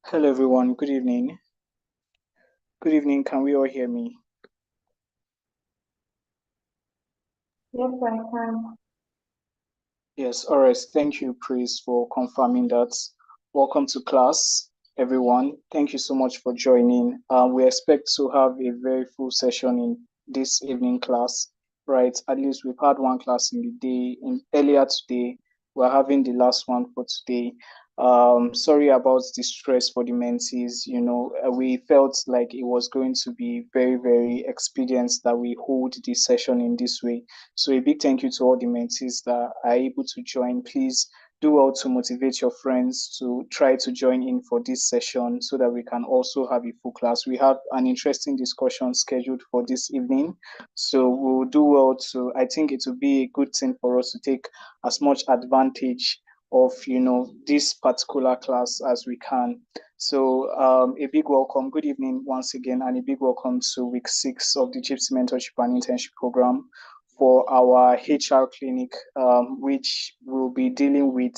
Hello everyone, good evening. Good evening, can we all hear me? Yes, I can. Yes, all right. Thank you, Praise, for confirming that. Welcome to class, everyone. Thank you so much for joining. We expect to have a very full session in this evening class, right? At least we've had one class in the day, in earlier today. We're having the last one for today. Sorry about the stress for the mentees. We felt like it was going to be very, very expedient that we hold this session in this way. So a big thank you to all the mentees that are able to join. Please do well to motivate your friends to try to join in for this session so that we can also have a full class. We have an interesting discussion scheduled for this evening. So we'll do well to, I think it will be a good thing for us to take as much advantage of this particular class as we can. So a big welcome, good evening once again, and a big welcome to week 6 of the Jiipcc Mentorship and Internship program for our HR clinic, which will be dealing with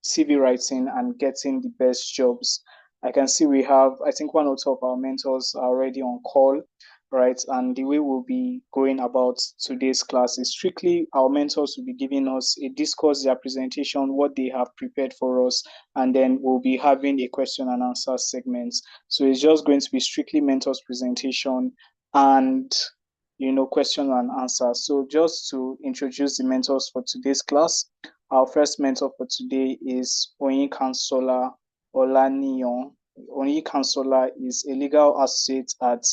CV writing and getting the best jobs. I can see we have, I think one or two of our mentors are already on call, right? And the way we'll be going about today's class is strictly our mentors will be giving us a discourse, their presentation, what they have prepared for us, and then we'll be having a question and answer segment. So it's just going to be strictly mentors presentation and question and answer. So just to introduce the mentors for today's class, our first mentor for today is Oyin Kansola Olaniyan. Oyin Kansola is a legal associate at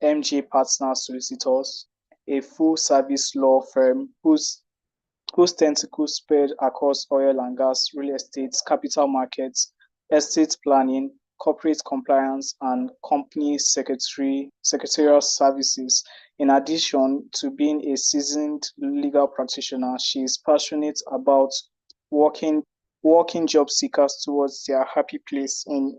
MJ Partner Solicitors, a full-service law firm whose tentacles spread across oil and gas, real estate, capital markets, estate planning, corporate compliance, and company secretarial services. In addition to being a seasoned legal practitioner, she is passionate about working working job seekers towards their happy place in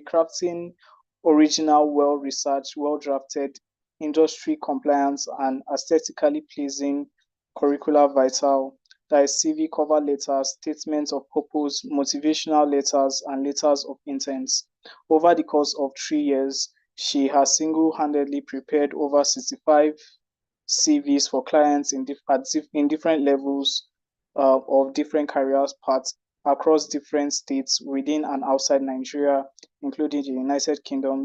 crafting original, well-researched, well-drafted, industry-compliant, and aesthetically pleasing curricula vital, that is CV cover letters, statements of purpose, motivational letters, and letters of intent. Over the course of 3 years, she has single-handedly prepared over 65 CVs for clients in different levels of different career paths across different states within and outside Nigeria, including the United Kingdom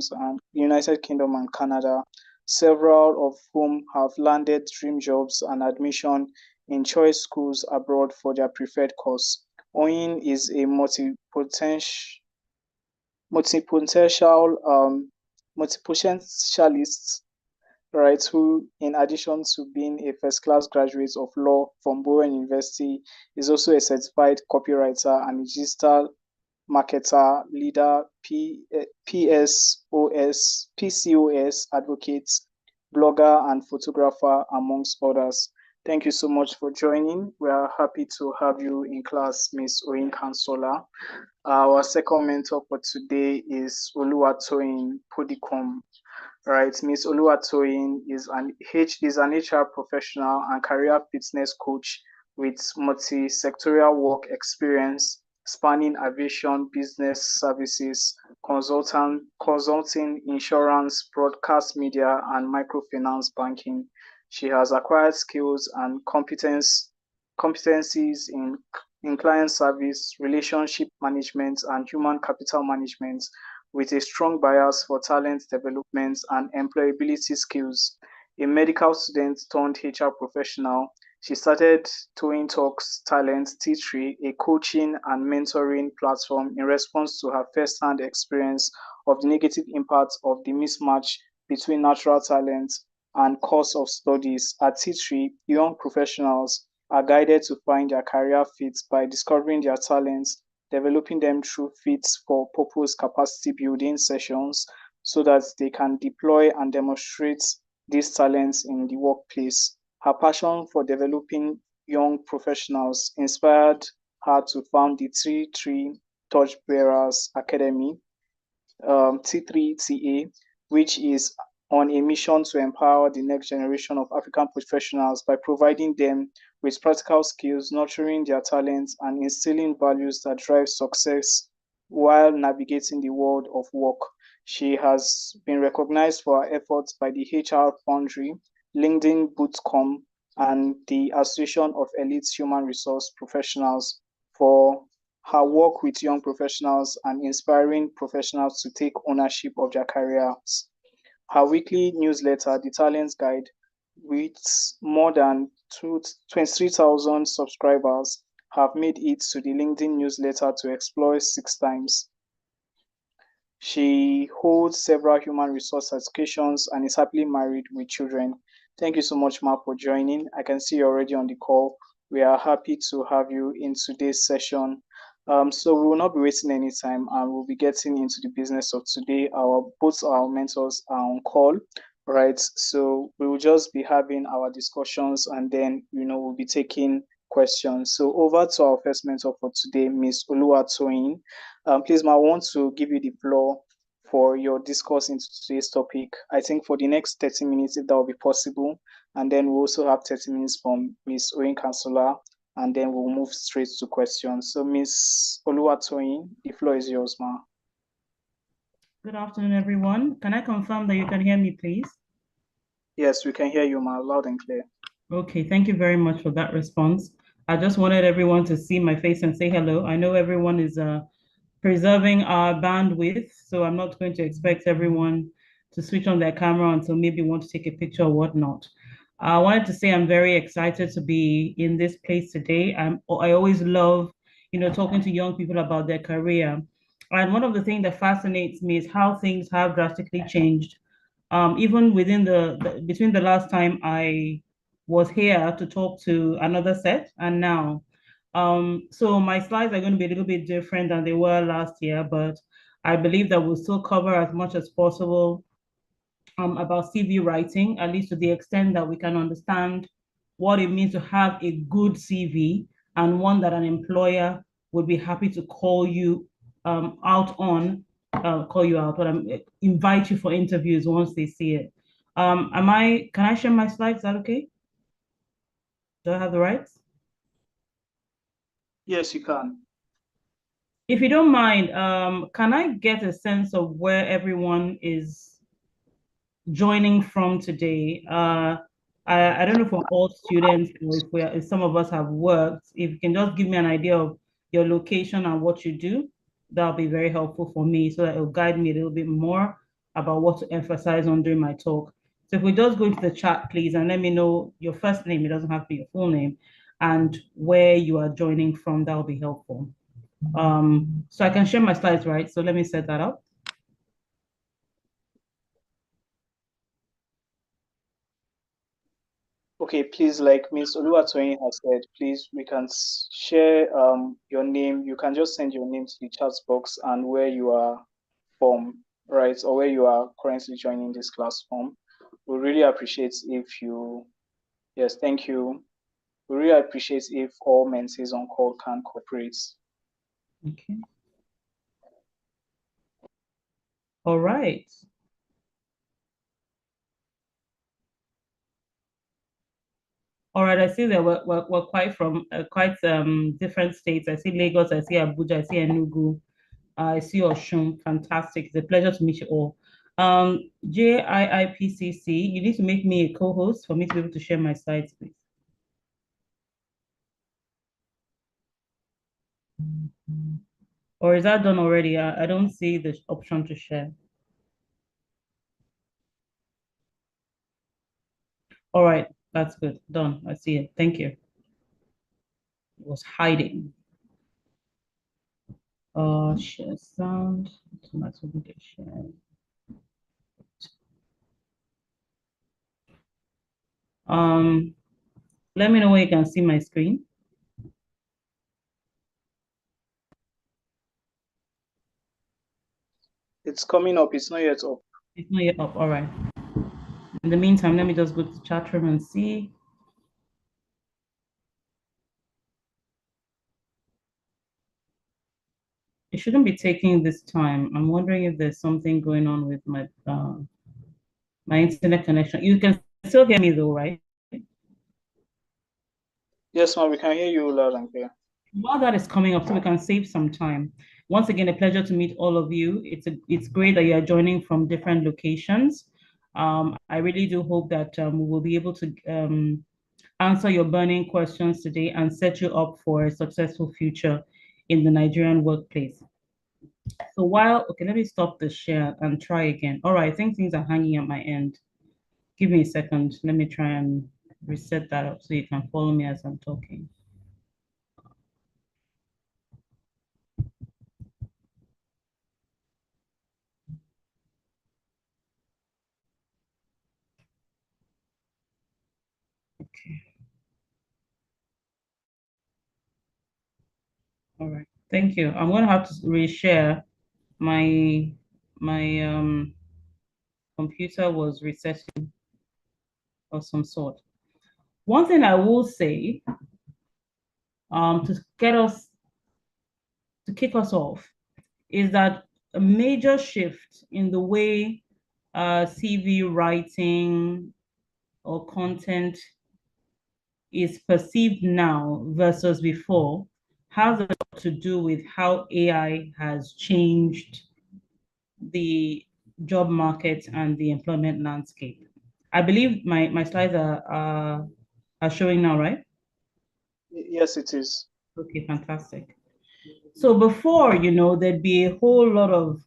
and Canada, several of whom have landed dream jobs and admission in choice schools abroad for their preferred course. Oyin is a multi-potential multi-potentialist, right, who, in addition to being a first class graduate of law from Bowen University, is also a certified copywriter and a digital marketer, leader, PCOS advocate, blogger, and photographer, amongst others. Thank you so much for joining. We are happy to have you in class, Miss Oyin Kansola. Our second mentor for today is Oluwatoyin Podikom. Right, Miss Oluwatoyin is an HR professional and career fitness coach with multi-sectorial work experience spanning aviation, business services, consulting, insurance, broadcast media, and microfinance banking. She has acquired skills and competencies in client service, relationship management, and human capital management, with a strong bias for talent development and employability skills. A medical student turned HR professional, she started Towing Talks Talent T3, a coaching and mentoring platform in response to her first-hand experience of the negative impact of the mismatch between natural talent and course of studies. At T3, young professionals are guided to find their career fit by discovering their talents, developing them through fits for purpose capacity building sessions so that they can deploy and demonstrate these talents in the workplace. Her passion for developing young professionals inspired her to found the T3 Torchbearers Academy, T3TA, which is on a mission to empower the next generation of African professionals by providing them with practical skills, nurturing their talents, and instilling values that drive success while navigating the world of work. She has been recognized for her efforts by the HR Foundry, LinkedIn Bootcamp, and the Association of Elite Human Resource Professionals for her work with young professionals and inspiring professionals to take ownership of their careers. Her weekly newsletter, The Talents Guide, with more than 23,000 subscribers, have made it to the LinkedIn newsletter to explore 6 times. She holds several human resource certifications and is happily married with children. Thank you so much, Ma, for joining. I can see you're already on the call. We are happy to have you in today's session. So we will not be wasting any time and we'll be getting into the business of today. Both our mentors are on call, right? So we will just be having our discussions and then we'll be taking questions. So over to our first mentor for today, Miss Oluwatoyin. Please, Ma, I want to give you the floor for your discourse into today's topic. I think for the next 30 minutes, if that will be possible. And then we'll also have 30 minutes from Miss Oyin Kansola, and then we'll move straight to questions. So, Miss Oluwatoyin, the floor is yours, Ma. Good afternoon, everyone. Can I confirm that you can hear me, please? Yes, we can hear you, Ma, loud and clear. Okay, thank you very much for that response. I just wanted everyone to see my face and say hello. I know everyone is preserving our bandwidth, so I'm not going to expect everyone to switch on their camera until maybe want to take a picture or whatnot. I wanted to say I'm very excited to be in this place today. I always love, talking to young people about their career. And one of the things that fascinates me is how things have drastically changed. Even within between the last time I was here to talk to another set and now. So my slides are going to be a little bit different than they were last year, but I believe that we'll still cover as much as possible about CV writing, at least to the extent that we can understand what it means to have a good CV and one that an employer would be happy to call you out on, invite you for interviews once they see it. Can I share my slides? Is that okay? Do I have the rights? Yes, you can. If you don't mind, can I get a sense of where everyone is joining from today? I don't know for all students or if some of us have worked, if you can just give me an idea of your location and what you do, that'll be very helpful for me so that it'll guide me a little bit more about what to emphasize on during my talk. So if we just go into the chat, please, and let me know your first name, it doesn't have to be your full name, and where you are joining from, that'll be helpful. So I can share my slides, right? So let me set that up. Okay, please, like Ms. Oluwatoyin has said, please, we can share your name. You can just send your name to the chat box and where you are from, right, or where you are currently joining this class from. We really appreciate if you, yes, thank you. We really appreciate if all mentees on call can cooperate. Okay. All right. All right, I see that we're quite from quite different states. I see Lagos, I see Abuja, I see Enugu, I see Oshun. Fantastic. It's a pleasure to meet you all. Jiipcc, you need to make me a co-host for me to be able to share my slides, please. Or is that done already? I don't see the option to share. All right, that's good. Done. I see it. Thank you. It was hiding. Share sound. Automatically share. Let me know when you can see my screen. It's coming up. It's not yet up. It's not yet up. All right. In the meantime, let me just go to the chat room and see. It shouldn't be taking this time. I'm wondering if there's something going on with my My internet connection. You can still hear me though, right? Yes, ma'am, we can hear you loud and clear. While that is coming up, so we can save some time. Once again, a pleasure to meet all of you. It's great that you are joining from different locations. I really do hope that we will be able to answer your burning questions today and set you up for a successful future in the Nigerian workplace. So okay, let me stop the share and try again. All right, I think things are hanging at my end. Give me a second. Let me try and reset that up so you can follow me as I'm talking. Okay. All right. Thank you. I'm going to have to reshare my computer was resetting of some sort. One thing I will say to kick us off is that a major shift in the way CV writing or content is perceived now versus before has a lot to do with how AI has changed the job market and the employment landscape. I believe my slides are showing now, right? Yes, it is. Okay, fantastic. So before, there'd be a whole lot of,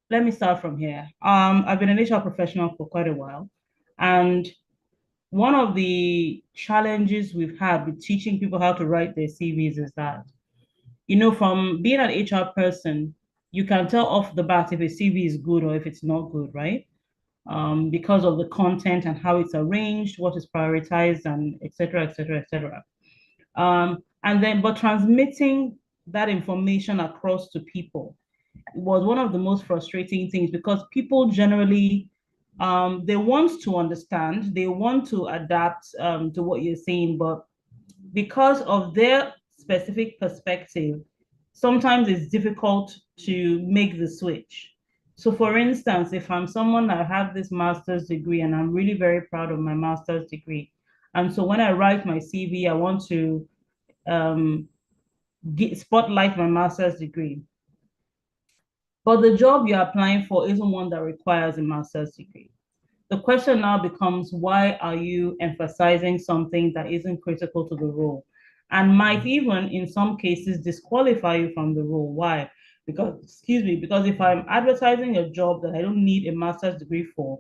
let me start from here. I've been an HR professional for quite a while, and one of the challenges we've had with teaching people how to write their CVs is that, from being an HR person, you can tell off the bat if a CV is good or if it's not good, right? Because of the content and how it's arranged, what is prioritized, and et cetera, et cetera, et cetera. But transmitting that information across to people was one of the most frustrating things because people generally they want to understand, they want to adapt to what you're saying, but because of their specific perspective, sometimes it's difficult to make the switch. So, for instance, if I'm someone that have this master's degree and I'm really very proud of my master's degree, and so when I write my CV, I want to um, spotlight my master's degree. But the job you're applying for isn't one that requires a master's degree. The question now becomes, why are you emphasizing something that isn't critical to the role and might even in some cases disqualify you from the role? Why? Because if I'm advertising a job that I don't need a master's degree for,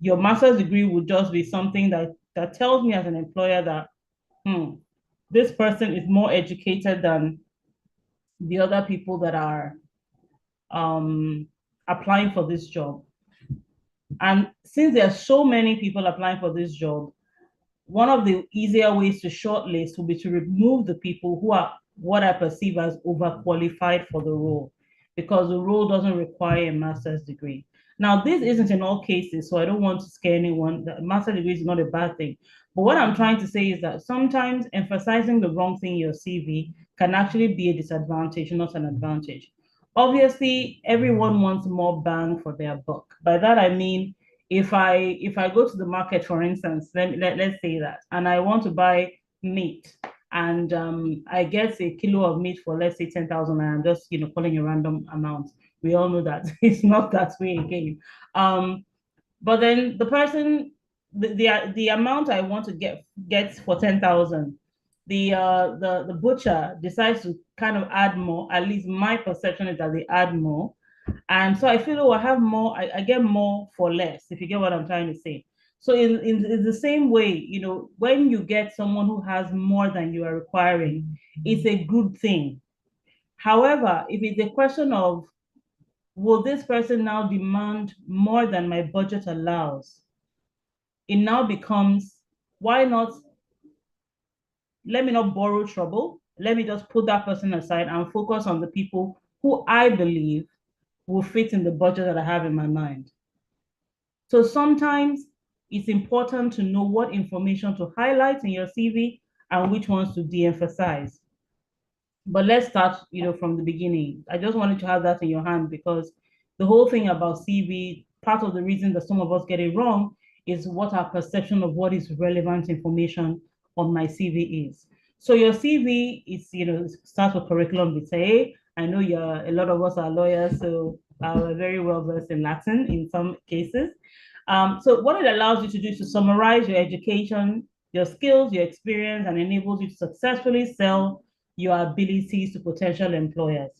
your master's degree would just be something that tells me as an employer that this person is more educated than the other people that are applying for this job. And since there are so many people applying for this job, one of the easier ways to shortlist will be to remove the people who are what I perceive as overqualified for the role, because the role doesn't require a master's degree. Now, this isn't in all cases, so I don't want to scare anyone. The master's degree is not a bad thing. But what I'm trying to say is that sometimes emphasizing the wrong thing in your CV can actually be a disadvantage, not an advantage. Obviously, everyone wants more bang for their buck. By that I mean, if I go to the market, for instance, let's say that, and I want to buy meat, and I get a kilo of meat for, let's say, 10,000, and I'm just calling a random amount. We all know that it's not that way again. But then the person, the amount I want to get for 10,000, the butcher decides to kind of add more. At least my perception is that they add more, and so I feel, oh, I have more, I get more for less, if you get what I'm trying to say. So in the same way, when you get someone who has more than you are requiring, it's a good thing. However, if it's a question of, will this person now demand more than my budget allows, it now becomes, why not, let me not borrow trouble. Let me just put that person aside and focus on the people who I believe will fit in the budget that I have in my mind. So sometimes it's important to know what information to highlight in your CV and which ones to de-emphasize. But let's start, from the beginning. I just wanted to have that in your hand because the whole thing about CV part of the reason that some of us get it wrong is what our perception of what is relevant information on my CV is. So your CV is, starts with curriculum vitae. I know a lot of us are lawyers, so we're very well versed in Latin in some cases. So what it allows you to do is to summarize your education, your skills, your experience, and enables you to successfully sell your abilities to potential employers.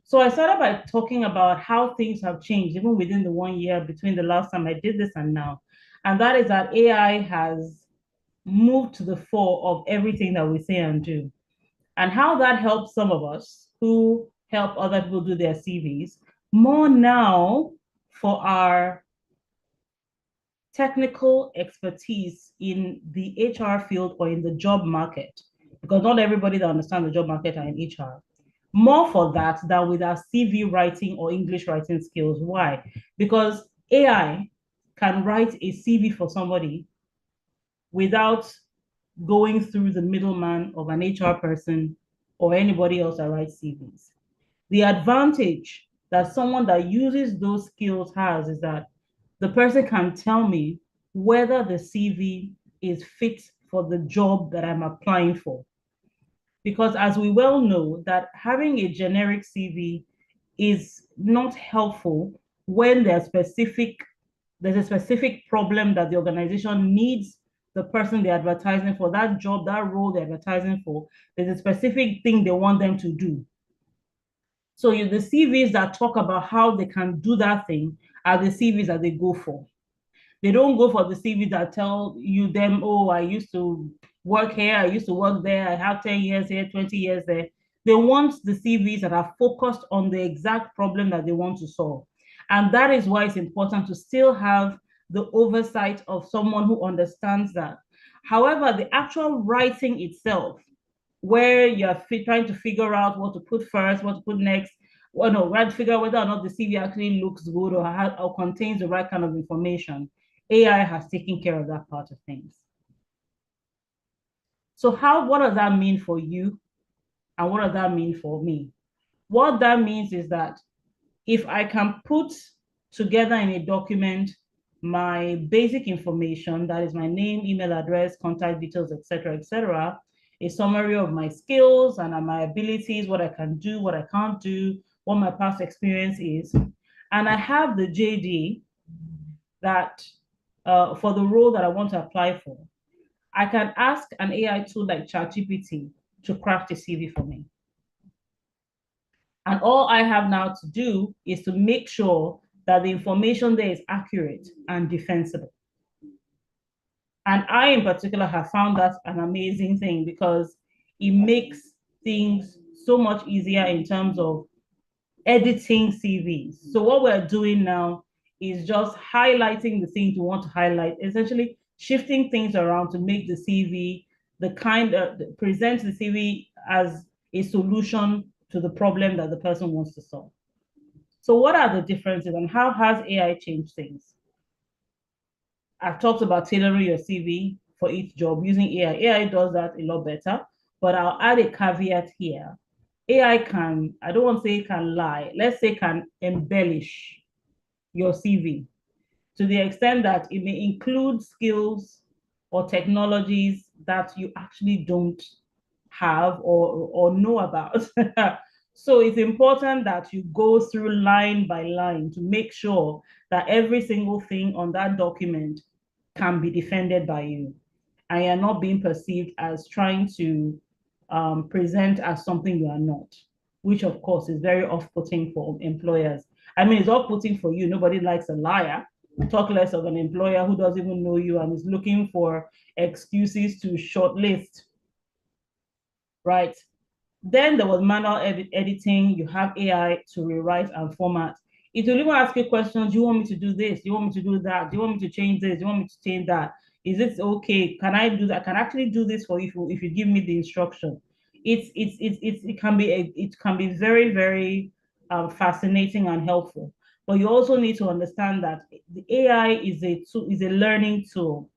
So I started by talking about how things have changed, even within the 1 year between the last time I did this and now. And that is that AI has moved to the fore of everything that we say and do. And how that helps some of us who help other people do their CVs more now for our technical expertise in the HR field or in the job market, because not everybody that understands the job market are in HR. More for that than with our CV writing or English writing skills. Why? Because AI can write a CV for somebody without going through the middleman of an HR person or anybody else that writes CVs. The advantage that someone that uses those skills has is that the person can tell me whether the CV is fit for the job that I'm applying for. Because as we well know, that having a generic CV is not helpful when there's a specific problem that the organization needs the person they're advertising for, that job, that role they're advertising for. There's a specific thing they want them to do. So the CVs that talk about how they can do that thing are the CVs that they go for. They don't go for the CVs that tell you them, oh, I used to work here, I used to work there, I have 10 years here, 20 years there. They want the CVs that are focused on the exact problem that they want to solve. And that is why it's important to still have the oversight of someone who understands that. However, the actual writing itself, where you're trying to figure out what to put first, what to put next, well, no, right, figure out whether or not the CV actually looks good or contains the right kind of information. AI has taken care of that part of things. So what does that mean for you? And what does that mean for me? What that means is that if I can put together in a document my basic information, that is my name, email address, contact details, etc., a summary of my skills and my abilities, what I can do, what I can't do, what my past experience is, and I have the JD that for the role that I want to apply for, I can ask an AI tool like Jiipcc to craft a CV for me. And all I have now to do is to make sure that the information there is accurate and defensible. And I, in particular, have found that an amazing thing because it makes things so much easier in terms of editing CVs. So what we're doing now is just highlighting the things we want to highlight, essentially shifting things around to make the CV present the CV as a solution to the problem that the person wants to solve. So what are the differences and how has AI changed things? I've talked about tailoring your CV for each job using AI. AI does that a lot better, but I'll add a caveat here. AI can, I don't want to say it can lie, let's say can embellish your CV to the extent that it may include skills or technologies that you actually don't have or know about. So it's important that you go through line by line to make sure that every single thing on that document can be defended by you and you're not being perceived as trying to present as something you are not, which of course is very off-putting for employers. I mean, it's off-putting for you. Nobody likes a liar. Talk less of an employer who doesn't even know you and is looking for excuses to shortlist, right? Then there was manual editing. You have AI to rewrite and format. It will even ask you questions. Do you want me to do this? Do you want me to do that? Do you want me to change this? Do you want me to change that? Is it okay? Can I do that? I can actually do this for you if you give me the instruction. It can be very, very fascinating and helpful. But you also need to understand that the AI is a learning tool,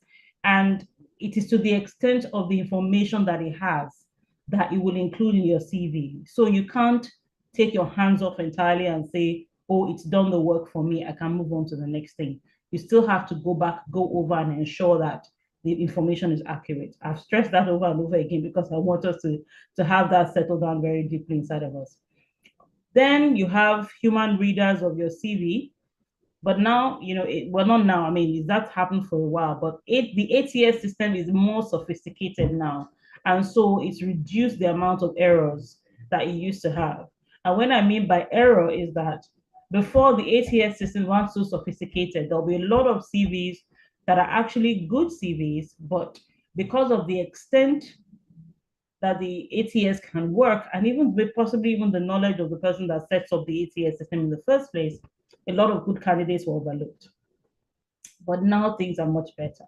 and it is to the extent of the information that it has that it will include in your CV. So you can't take your hands off entirely and say, oh, it's done the work for me, I can move on to the next thing. You still have to go back, go over and ensure that the information is accurate. I've stressed that over and over again because I want us to have that settled down very deeply inside of us. Then you have human readers of your CV. But now, well, not now, I mean, that's happened for a while, but the ATS system is more sophisticated now. And so it's reduced the amount of errors that it used to have. And when I mean by error is that before the ATS system was so sophisticated, there'll be a lot of CVs that are actually good CVs, but because of the extent that the ATS can work, and even possibly even the knowledge of the person that sets up the ATS system in the first place, a lot of good candidates were overlooked. But now things are much better.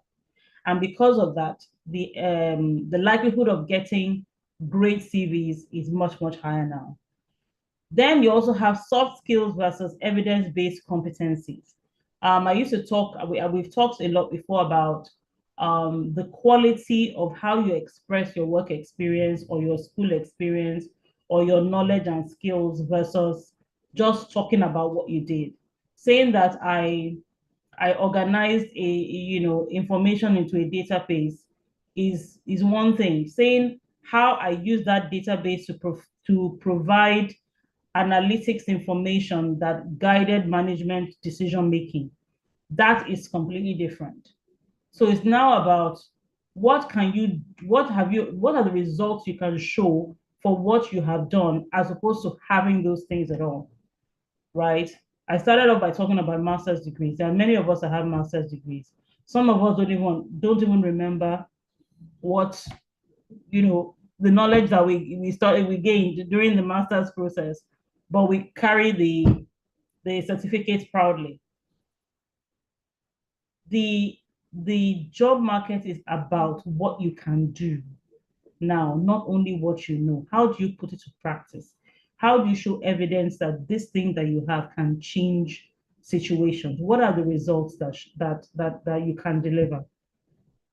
And because of that, the likelihood of getting great CVs is much, much higher now. Then you also have soft skills versus evidence-based competencies. I used to talk, we've talked a lot before about the quality of how you express your work experience or your school experience or your knowledge and skills versus just talking about what you did. Saying that I organized information into a database is one thing. Saying how I use that database to provide analytics information that guided management decision making, that is completely different. So it's now about what are the results you can show for what you have done as opposed to having those things at all, right? I started off by talking about master's degrees. There are many of us that have master's degrees. Some of us don't even remember what, the knowledge that we gained during the master's process, but we carry the certificates proudly. The job market is about what you can do now, not only what you know. How do you put it to practice? How do you show evidence that this thing that you have can change situations? What are the results that you can deliver,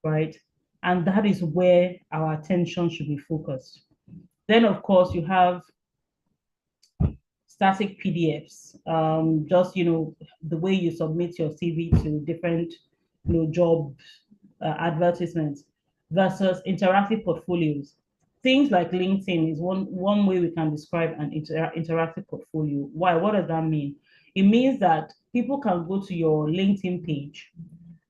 right? And that is where our attention should be focused. Then, of course, you have static PDFs. Just the way you submit your CV to different job advertisements versus interactive portfolios. Things like LinkedIn is one way we can describe an interactive portfolio. Why? What does that mean? It means that people can go to your LinkedIn page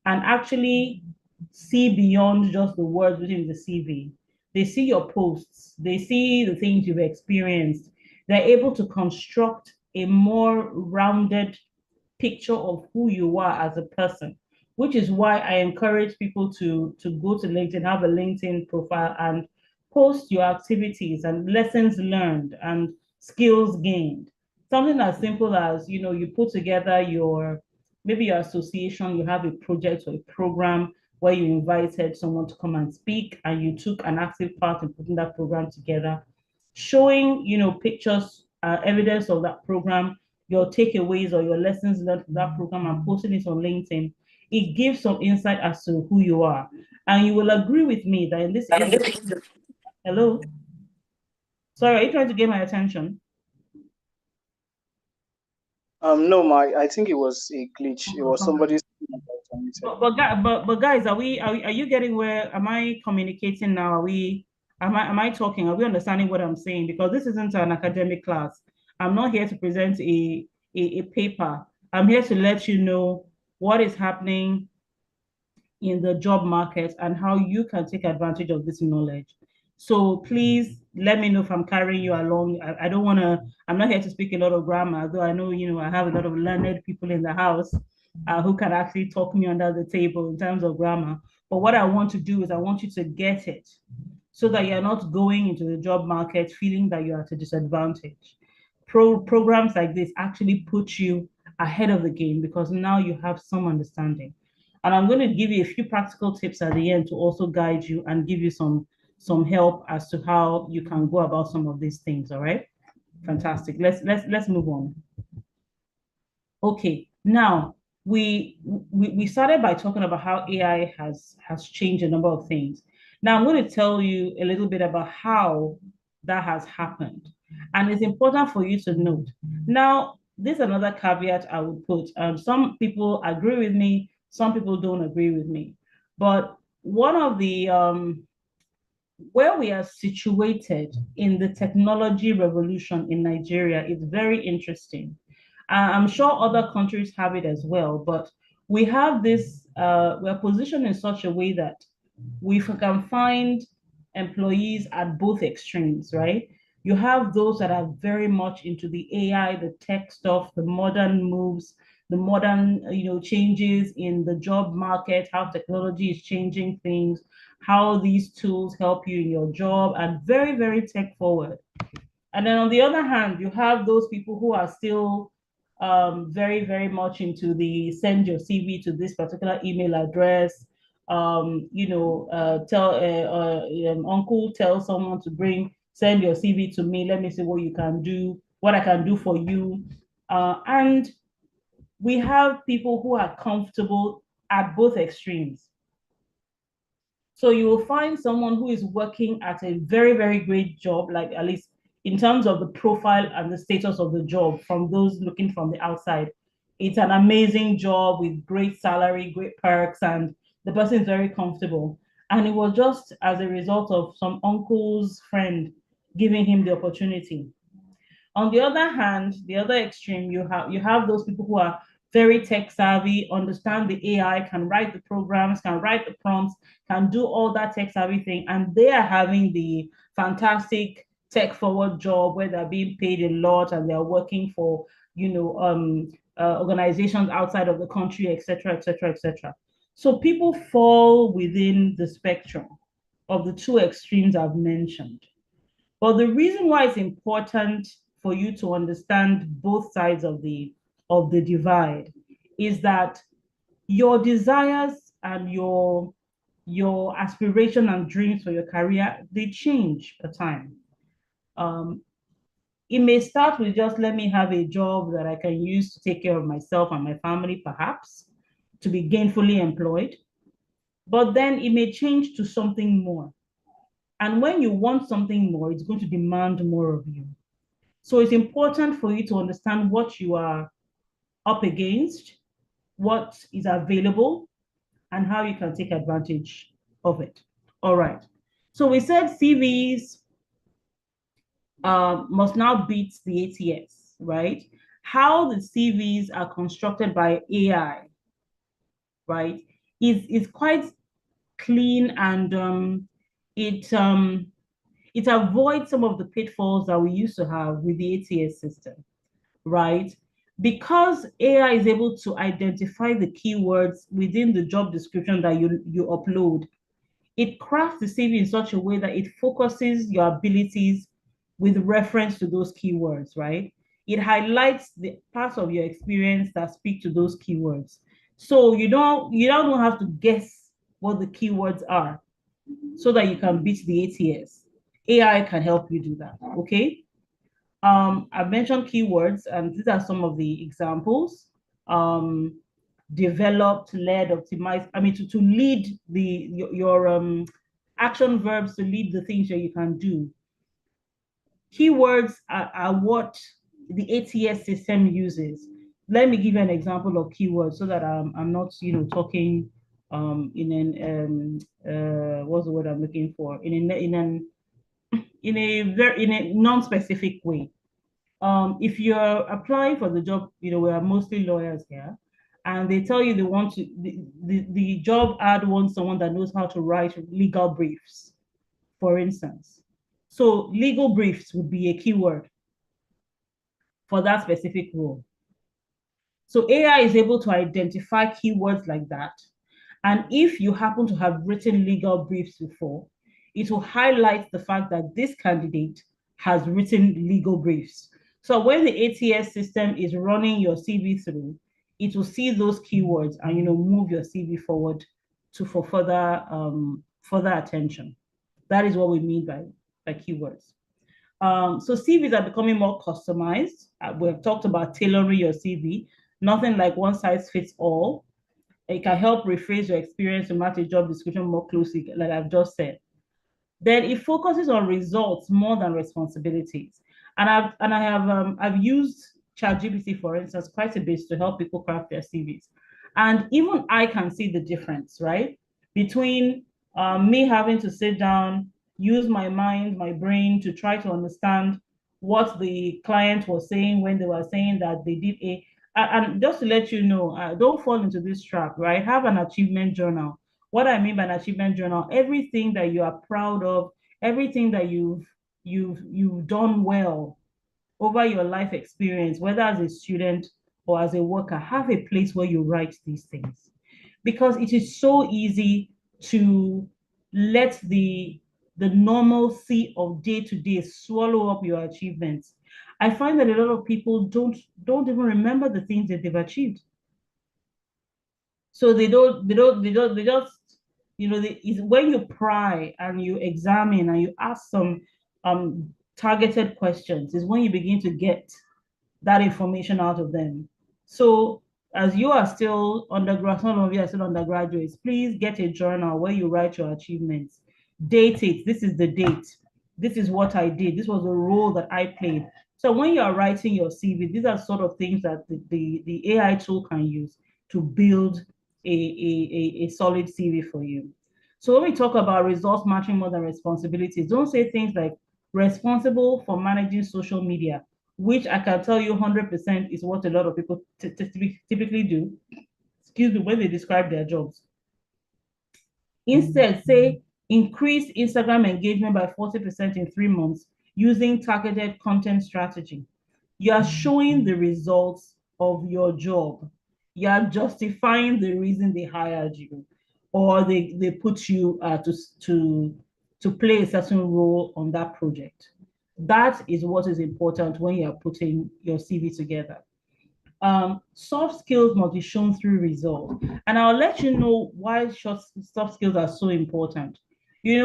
and actually see beyond just the words within the CV. They see your posts, they see the things you've experienced. They're able to construct a more rounded picture of who you are as a person, which is why I encourage people to go to LinkedIn, have a LinkedIn profile, and post your activities and lessons learned and skills gained. Something as simple as, you put together maybe your association, you have a project or a program where you invited someone to come and speak and you took an active part in putting that program together, showing, pictures, evidence of that program, your takeaways or your lessons learned from that program and posting it on LinkedIn. It gives some insight as to who you are. And you will agree with me that in this age, hello? Sorry, are you trying to get my attention? No, I think it was a glitch. It was somebody's. But guys, are you getting where am I communicating now? Am I talking? Are we understanding what I'm saying? Because this isn't an academic class. I'm not here to present a paper. I'm here to let you know what is happening in the job market and how you can take advantage of this knowledge. So please let me know if I'm carrying you along. I don't want to, I'm not here to speak a lot of grammar, though I know, I have a lot of learned people in the house who can actually talk me under the table in terms of grammar. But what I want to do is I want you to get it so that you're not going into the job market feeling that you're at a disadvantage. Programs like this actually put you ahead of the game because now you have some understanding. And I'm going to give you a few practical tips at the end to also guide you and give you some help as to how you can go about some of these things. All right, fantastic. Let's move on. Okay, now we started by talking about how AI has changed a number of things. Now I'm going to tell you a little bit about how that has happened, and it's important for you to note. Now this is another caveat I would put. Some people agree with me, some people don't agree with me. But one of the where we are situated in the technology revolution in Nigeria is very interesting. I'm sure other countries have it as well, but we have this, we're positioned in such a way that we can find employees at both extremes, right? You have those that are very much into the AI, the tech stuff, the modern moves, the modern, changes in the job market, how technology is changing things, how these tools help you in your job, and very, very tech forward. And then on the other hand, you have those people who are still very, very much into the send your CV to this particular email address. Tell uncle tell someone to send your CV to me. Let me see what you can do, what I can do for you. And we have people who are comfortable at both extremes. So you will find someone who is working at a very, very great job, like at least in terms of the profile and the status of the job from those looking from the outside. It's an amazing job with great salary, great perks, and the person is very comfortable. And it was just as a result of some uncle's friend giving him the opportunity. On the other hand, the other extreme, you have those people who are very tech savvy, understand the AI, can write the programs, can write the prompts, can do all that tech savvy thing, and they are having the fantastic tech forward job where they're being paid a lot and they're working for organizations outside of the country, etc., etc., etc. So people fall within the spectrum of the two extremes I've mentioned. But the reason why it's important for you to understand both sides of the divide is that your desires and your aspiration and dreams for your career, they change per time. Um, it may start with just let me have a job that I can use to take care of myself and my family, perhaps, to be gainfully employed. But then it may change to something more. And when you want something more, it's going to demand more of you. So it's important for you to understand what you are up against, what is available, and how you can take advantage of it. All right. So we said CVs must now beat the ATS, right? How the CVs are constructed by AI, right, is quite clean, and it avoids some of the pitfalls that we used to have with the ATS system, right? Because AI is able to identify the keywords within the job description that you upload, it crafts the CV in such a way that it focuses your abilities with reference to those keywords, right? It highlights the parts of your experience that speak to those keywords. So you don't have to guess what the keywords are so that you can beat the ATS. AI can help you do that, okay? I've mentioned keywords, and these are some of the examples. Developed, led, optimized. I mean, to lead your action verbs, to lead the things that you can do. Keywords are what the ATS system uses. Let me give you an example of keywords so that I'm not, talking in an what's the word I'm looking for, in a non-specific way. If you're applying for the job, we are mostly lawyers here, and they tell you they want to, the job ad wants someone that knows how to write legal briefs, for instance. So legal briefs would be a keyword for that specific role. So AI is able to identify keywords like that. And if you happen to have written legal briefs before, it will highlight the fact that this candidate has written legal briefs. So when the ATS system is running your CV through, it will see those keywords and move your CV forward for further attention. That is what we mean by keywords. So CVs are becoming more customized. We've talked about tailoring your CV. Nothing like one size fits all. It can help rephrase your experience to match a job description more closely, like I've just said. Then it focuses on results more than responsibilities. And I've used ChatGPT, for instance, quite a bit to help people craft their CVs. And even I can see the difference, right? Between me having to sit down, use my mind, my brain to try to understand what the client was saying when they were saying that they did a, and just to let you know, don't fall into this trap, right? Have an achievement journal. What I mean by an achievement journal, everything that you are proud of, everything that you've done well over your life experience, whether as a student or as a worker, have a place where you write these things. Because it is so easy to let the normalcy of day to day swallow up your achievements. I find that a lot of people don't even remember the things that they've achieved. So they just, is when you pry and you examine and you ask some targeted questions, is when you begin to get that information out of them. So as you are still undergrad, some of you are still undergraduates, please get a journal where you write your achievements. Date it. This is the date. This is what I did. This was the role that I played. So when you are writing your CV, these are sort of things that the AI tool can use to build a solid CV for you. So when we talk about results matching more than responsibilities, don't say things like responsible for managing social media, which I can tell you 100% is what a lot of people typically do, excuse me, when they describe their jobs. Instead, say increase Instagram engagement by 40% in 3 months using targeted content strategy. You are showing the results of your job. You are justifying the reason they hired you or they put you to play a certain role on that project. That is what is important when you are putting your CV together. Soft skills must be shown through results. And I'll let you know why soft skills are so important. We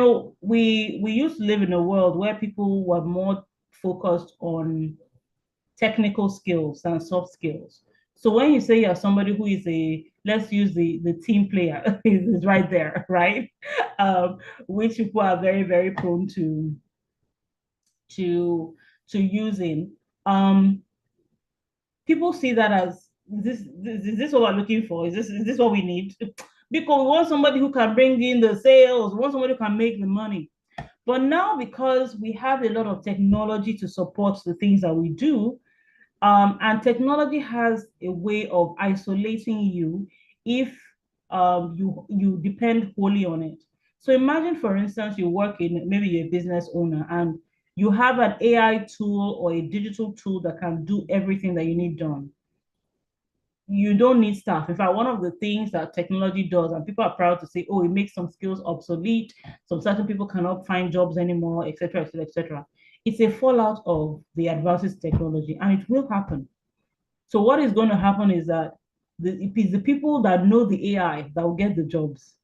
used to live in a world where people were more focused on technical skills than soft skills. So when you say you're somebody who is let's use the team player, is right there, right? Which people are very, very prone to using. People see that as is this what we're looking for? Is this what we need? Because we want somebody who can bring in the sales, we want somebody who can make the money. But now, because we have a lot of technology to support the things that we do, and technology has a way of isolating you if you depend wholly on it. So imagine, for instance, you work in, maybe you're a business owner and you have an AI tool or a digital tool that can do everything that you need done. You don't need staff. In fact, one of the things that technology does, and people are proud to say, oh, it makes some skills obsolete. Some certain people cannot find jobs anymore, etc., etc., etc. It's a fallout of the advances technology, and it will happen. So what is going to happen is that it is the people that know the AI that will get the jobs,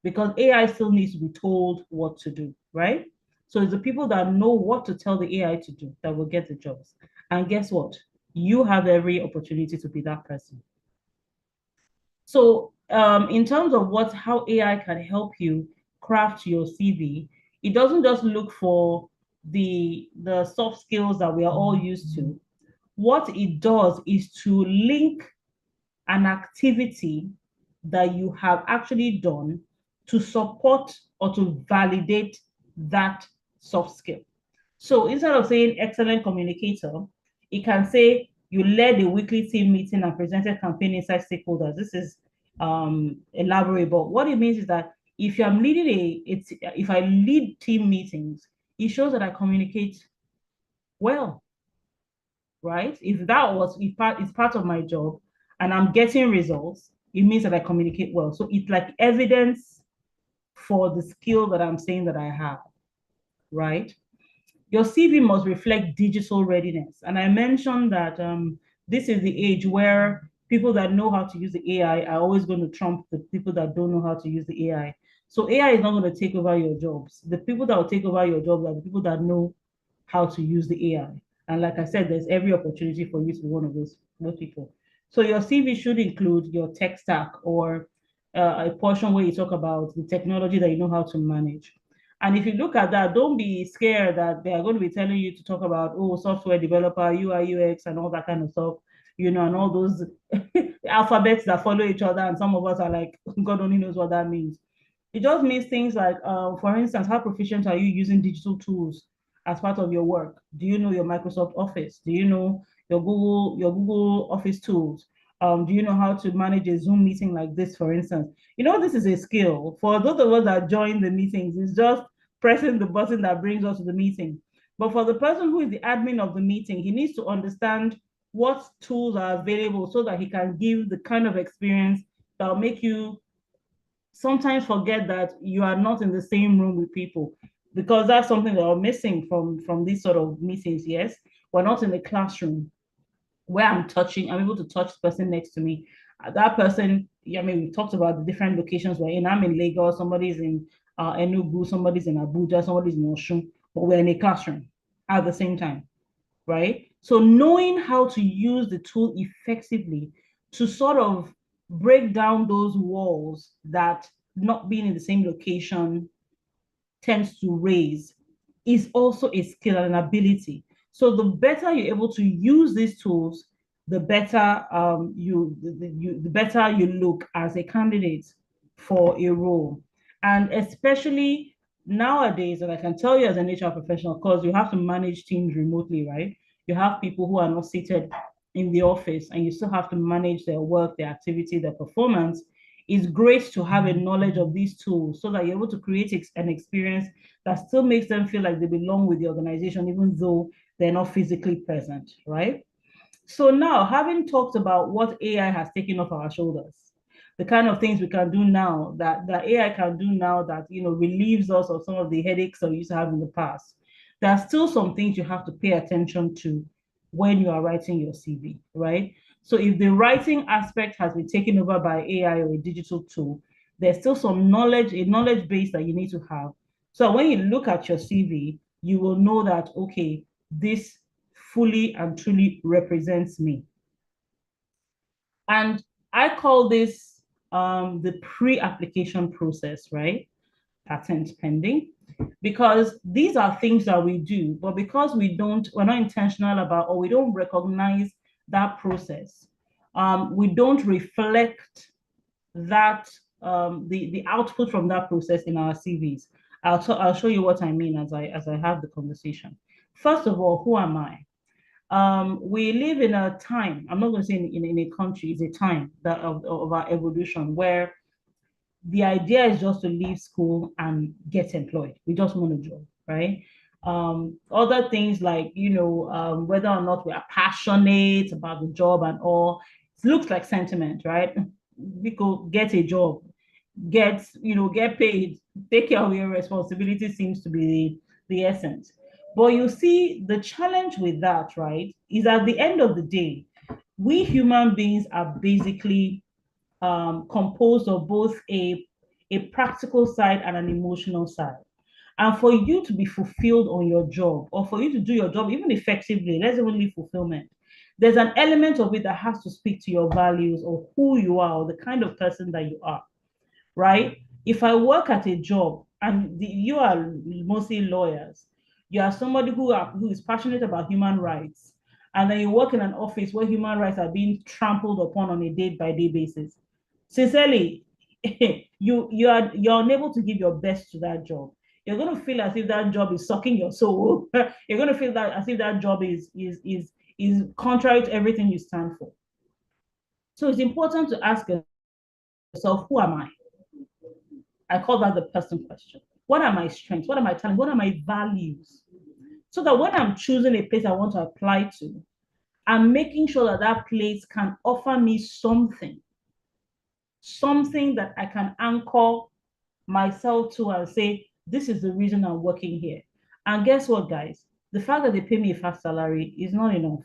because AI still needs to be told what to do, right? So it's the people that know what to tell the AI to do that will get the jobs. And guess what? You have every opportunity to be that person. So in terms of how AI can help you craft your CV, it doesn't just look for the soft skills that we are all used to. What it does is to link an activity that you have actually done to support or to validate that soft skill. So instead of saying excellent communicator, it can say you led a weekly team meeting and presented campaign insight stakeholders. This is elaborable. What it means is that if I'm leading if I lead team meetings, it shows that I communicate well, right? If that was it's part of my job and I'm getting results, it means that I communicate well. So it's like evidence for the skill that I'm saying that I have, right? Your CV must reflect digital readiness. And I mentioned that this is the age where people that know how to use the AI are always going to trump the people that don't know how to use the AI. So AI is not going to take over your jobs. The people that will take over your jobs are the people that know how to use the AI. And like I said, there's every opportunity for you to be one of those people. So your CV should include your tech stack or a portion where you talk about the technology that you know how to manage. And if you look at that, don't be scared that they are going to be telling you to talk about, oh, software developer, UI, UX, and all that kind of stuff, you know, and all those alphabets that follow each other. And some of us are like, God only knows what that means. It just means things like, for instance, how proficient are you using digital tools as part of your work? Do you know your Microsoft Office? Do you know your Google Office tools? Do you know how to manage a Zoom meeting like this, for instance? You know, this is a skill. For those of us that join the meetings, it's just pressing the button that brings us to the meeting. But for the person who is the admin of the meeting, he needs to understand what tools are available so that he can give the kind of experience that will make you sometimes forget that you are not in the same room with people, because that's something that we're missing from these sort of meetings. Yes, we're not in the classroom where I'm able to touch the person next to me. That person, yeah, I mean, we talked about the different locations we're in. I'm in Lagos, somebody's in Enugu, somebody's in Abuja, somebody's in Oshun, but we're in a classroom at the same time, right? So knowing how to use the tool effectively to sort of break down those walls that not being in the same location tends to raise is also a skill and an ability. So the better you're able to use these tools, the better the better you look as a candidate for a role. And especially nowadays, and I can tell you as an HR professional, because you have to manage teams remotely, right? You have people who are not seated in the office, and you still have to manage their work, their activity, their performance. It's great to have a knowledge of these tools so that you're able to create an experience that still makes them feel like they belong with the organization, even though they're not physically present, right? So now, having talked about what AI has taken off our shoulders, the kind of things we can do now that AI can do now that relieves us of some of the headaches that we used to have in the past. There are still some things you have to pay attention to when you are writing your CV, right? So if the writing aspect has been taken over by AI or a digital tool, there's still some knowledge, a knowledge base that you need to have. So when you look at your CV, you will know that, okay, this fully and truly represents me. And I call this the pre-application process, right? Patent pending, because these are things that we do, but because we're not intentional about, or we don't recognize that process, we don't reflect that the output from that process in our CVs. I'll show you what I mean as I have the conversation. First of all, who am I? We live in a time, I'm not going to say in a country, it's a time that of our evolution where the idea is just to leave school and get employed. We just want a job, right? Other things like, whether or not we are passionate about the job and all, it looks like sentiment, right? We could get a job, get paid, take care of your responsibility seems to be the essence. But you see, the challenge with that, right, is at the end of the day, we human beings are basically composed of both a practical side and an emotional side. And for you to be fulfilled on your job, or for you to do your job even effectively, let's even leave fulfillment, there's an element of it that has to speak to your values or who you are or the kind of person that you are, right? If I work at a job and you are mostly lawyers, you are somebody who is passionate about human rights, and then you work in an office where human rights are being trampled upon on a day-by-day basis. Sincerely, you're unable to give your best to that job. You're going to feel as if that job is sucking your soul. You're going to feel that as if that job is contrary to everything you stand for. So it's important to ask yourself, who am I call that the person question. What are my strengths? What are my talents? What are my values? So that when I'm choosing a place I want to apply to, I'm making sure that that place can offer me something that I can anchor myself to and say, this is the reason I'm working here. And guess what, guys? The fact that they pay me a fast salary is not enough.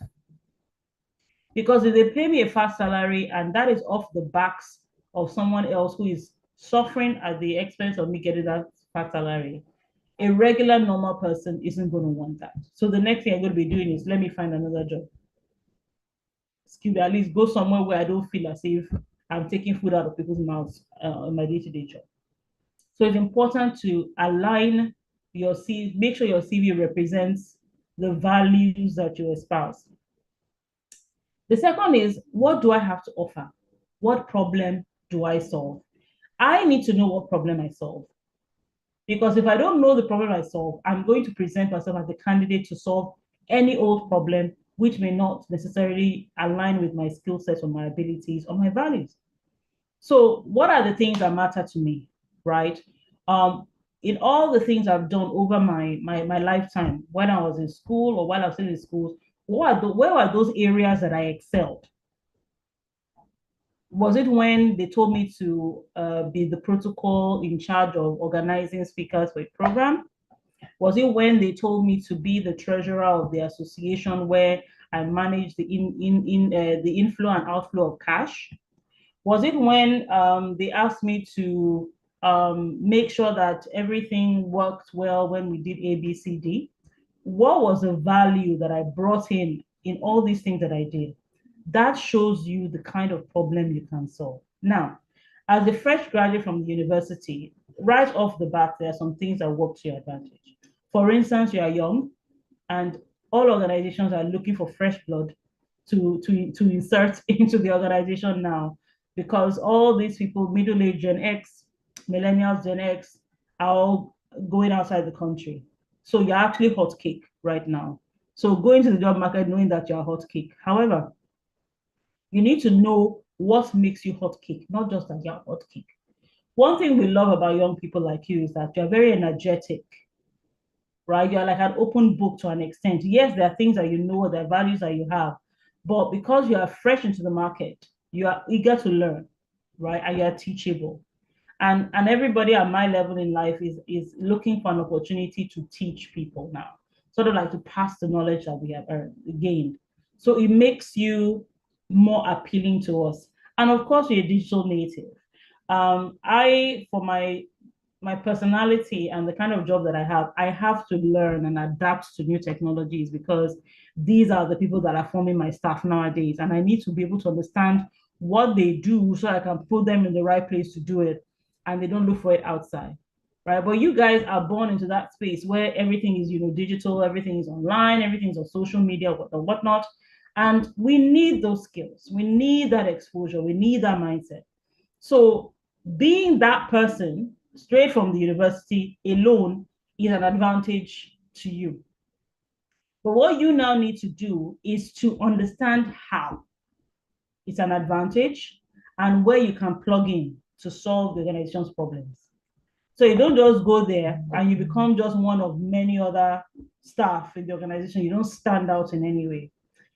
Because if they pay me a fast salary and that is off the backs of someone else who is suffering at the expense of me getting that fast salary, a regular normal person isn't going to want that. So the next thing I'm going to be doing is let me find another job. Excuse me, at least go somewhere where I don't feel as if I'm taking food out of people's mouths in my day-to-day job. So it's important to align your CV, make sure your CV represents the values that you espouse. The second is, what do I have to offer? What problem do I solve? I need to know what problem I solve. Because if I don't know the problem I solve, I'm going to present myself as a candidate to solve any old problem, which may not necessarily align with my skill set or my abilities or my values. So, what are the things that matter to me, right? Um, in all the things I've done over my lifetime, when I was in school or while I was still in school, where are those areas that I excelled? Was it when they told me to be the protocol in charge of organizing speakers for a program? Was it when they told me to be the treasurer of the association where I managed the inflow and outflow of cash? Was it when they asked me to make sure that everything worked well when we did A, B, C, D? What was the value that I brought in all these things that I did? That shows you the kind of problem you can solve. Now, as a fresh graduate from the university, right off the bat, there are some things that work to your advantage. For instance, you are young and all organizations are looking for fresh blood to insert into the organization now because all these people, middle-aged Gen X, millennials, Gen X, are all going outside the country. So you're actually hot cake right now. So go into the job market knowing that you're a hot cake. However, you need to know what makes you hot cake, not just that you're hot cake. One thing we love about young people like you is that you're very energetic, right? You're like an open book to an extent. Yes, there are things that you know, there are values that you have, but because you are fresh into the market, you are eager to learn, right? And you are teachable. And everybody at my level in life is looking for an opportunity to teach people now, sort of like to pass the knowledge that we have gained. So it makes you more appealing to us. And of course, you're a digital native. For my personality and the kind of job that I have to learn and adapt to new technologies because these are the people that are forming my staff nowadays. And I need to be able to understand what they do so I can put them in the right place to do it and they don't look for it outside. Right. But you guys are born into that space where everything is, digital, everything is online, everything is on social media, whatnot. And we need those skills. We need that exposure. We need that mindset. So being that person straight from the university alone is an advantage to you. But what you now need to do is to understand how it's an advantage and where you can plug in to solve the organization's problems. So you don't just go there and you become just one of many other staff in the organization. You don't stand out in any way.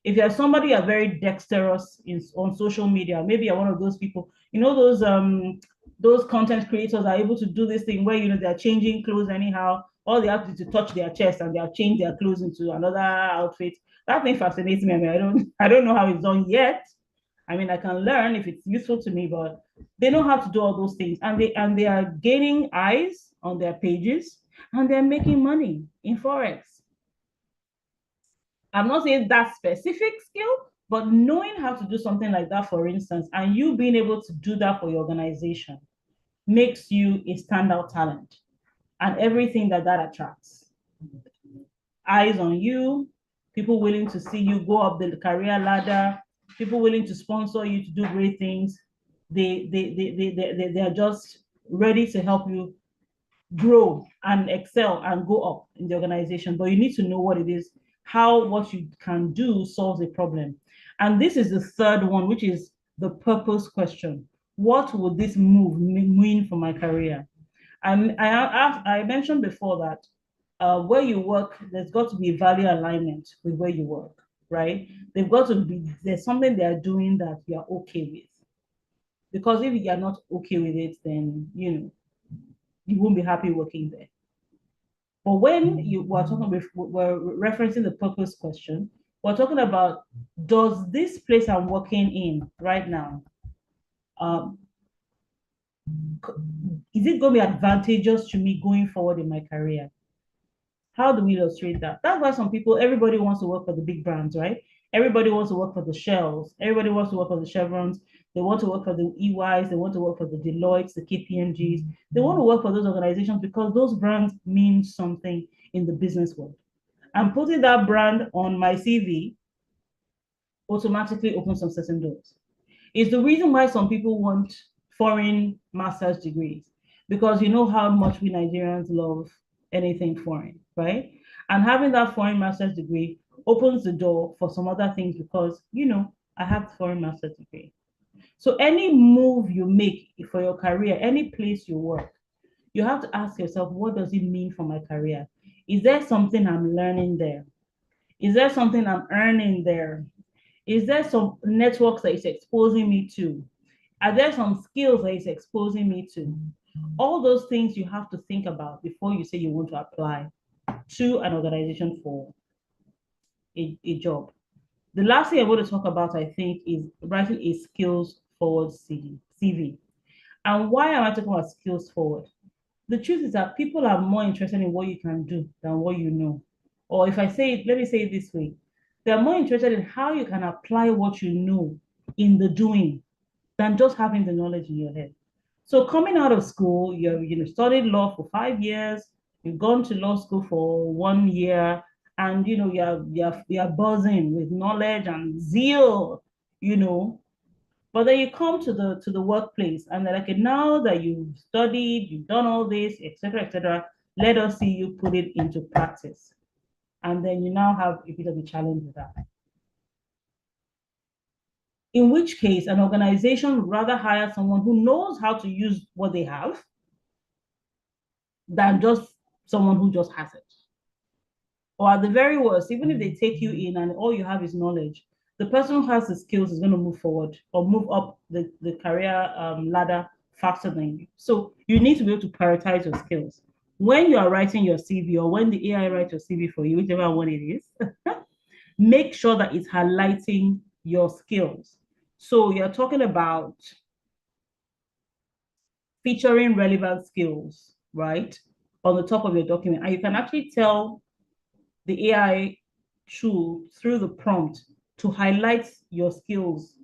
If you're somebody you're very dexterous on social media, maybe you're one of those people, those content creators are able to do this thing where they're changing clothes anyhow. All they have to do to touch their chest and they'll change their clothes into another outfit. That thing fascinates me. I mean, I don't know how it's done yet. I mean, I can learn if it's useful to me, but they know how to do all those things, and they are gaining eyes on their pages, and they're making money in forex. I'm not saying that specific skill, but knowing how to do something like that, for instance, and you being able to do that for your organization makes you a standout talent, and everything that attracts. Eyes on you, people willing to see you go up the career ladder, people willing to sponsor you to do great things. They are just ready to help you grow and excel and go up in the organization. But you need to know what it is, how what you can do solves a problem. And this is the third one, which is the purpose question. What would this move mean for my career? I mentioned before that where you work, there's got to be value alignment with where you work, right? There's something they are doing that you're okay with. Because if you're not okay with it, then you won't be happy working there. But when we're referencing the purpose question, we're talking about, does this place I'm working in right now, is it going to be advantageous to me going forward in my career? How do we illustrate that? That's why everybody wants to work for the big brands, right? Everybody wants to work for the Shells. Everybody wants to work for the Chevrons. They want to work for the EYs. They want to work for the Deloittes, the KPMGs. They want to work for those organizations because those brands mean something in the business world. And putting that brand on my CV automatically opens some certain doors. It's the reason why some people want foreign master's degrees, because you know how much we Nigerians love anything foreign, right? And having that foreign master's degree opens the door for some other things because, I have foreign master's degree. So any move you make for your career, any place you work, you have to ask yourself, what does it mean for my career? Is there something I'm learning there? Is there something I'm earning there? Is there some networks that it's exposing me to? Are there some skills that it's exposing me to? All those things you have to think about before you say you want to apply to an organization for a job. The last thing I want to talk about, I think, is writing a skills forward CV. And why am I talking about skills forward? The truth is that people are more interested in what you can do than what you know. Or if I say it, let me say it this way. They're more interested in how you can apply what you know in the doing than just having the knowledge in your head. So coming out of school, you've studied law for 5 years, you've gone to law school for 1 year, and you're buzzing with knowledge and zeal, you know. But then you come to the workplace and they're like, "Okay, now that you've studied, you've done all this, etc., let us see you put it into practice." And then you now have a bit of a challenge with that. In which case, an organization would rather hire someone who knows how to use what they have than just someone who just has it. Or at the very worst, even if they take you in and all you have is knowledge, the person who has the skills is going to move forward or move up the career ladder faster than you. So you need to be able to prioritize your skills. When you are writing your CV or when the AI writes your CV for you, whichever one it is, make sure that it's highlighting your skills. So you're talking about featuring relevant skills, right, on the top of your document. And you can actually tell the AI tool through the prompt to highlight your skills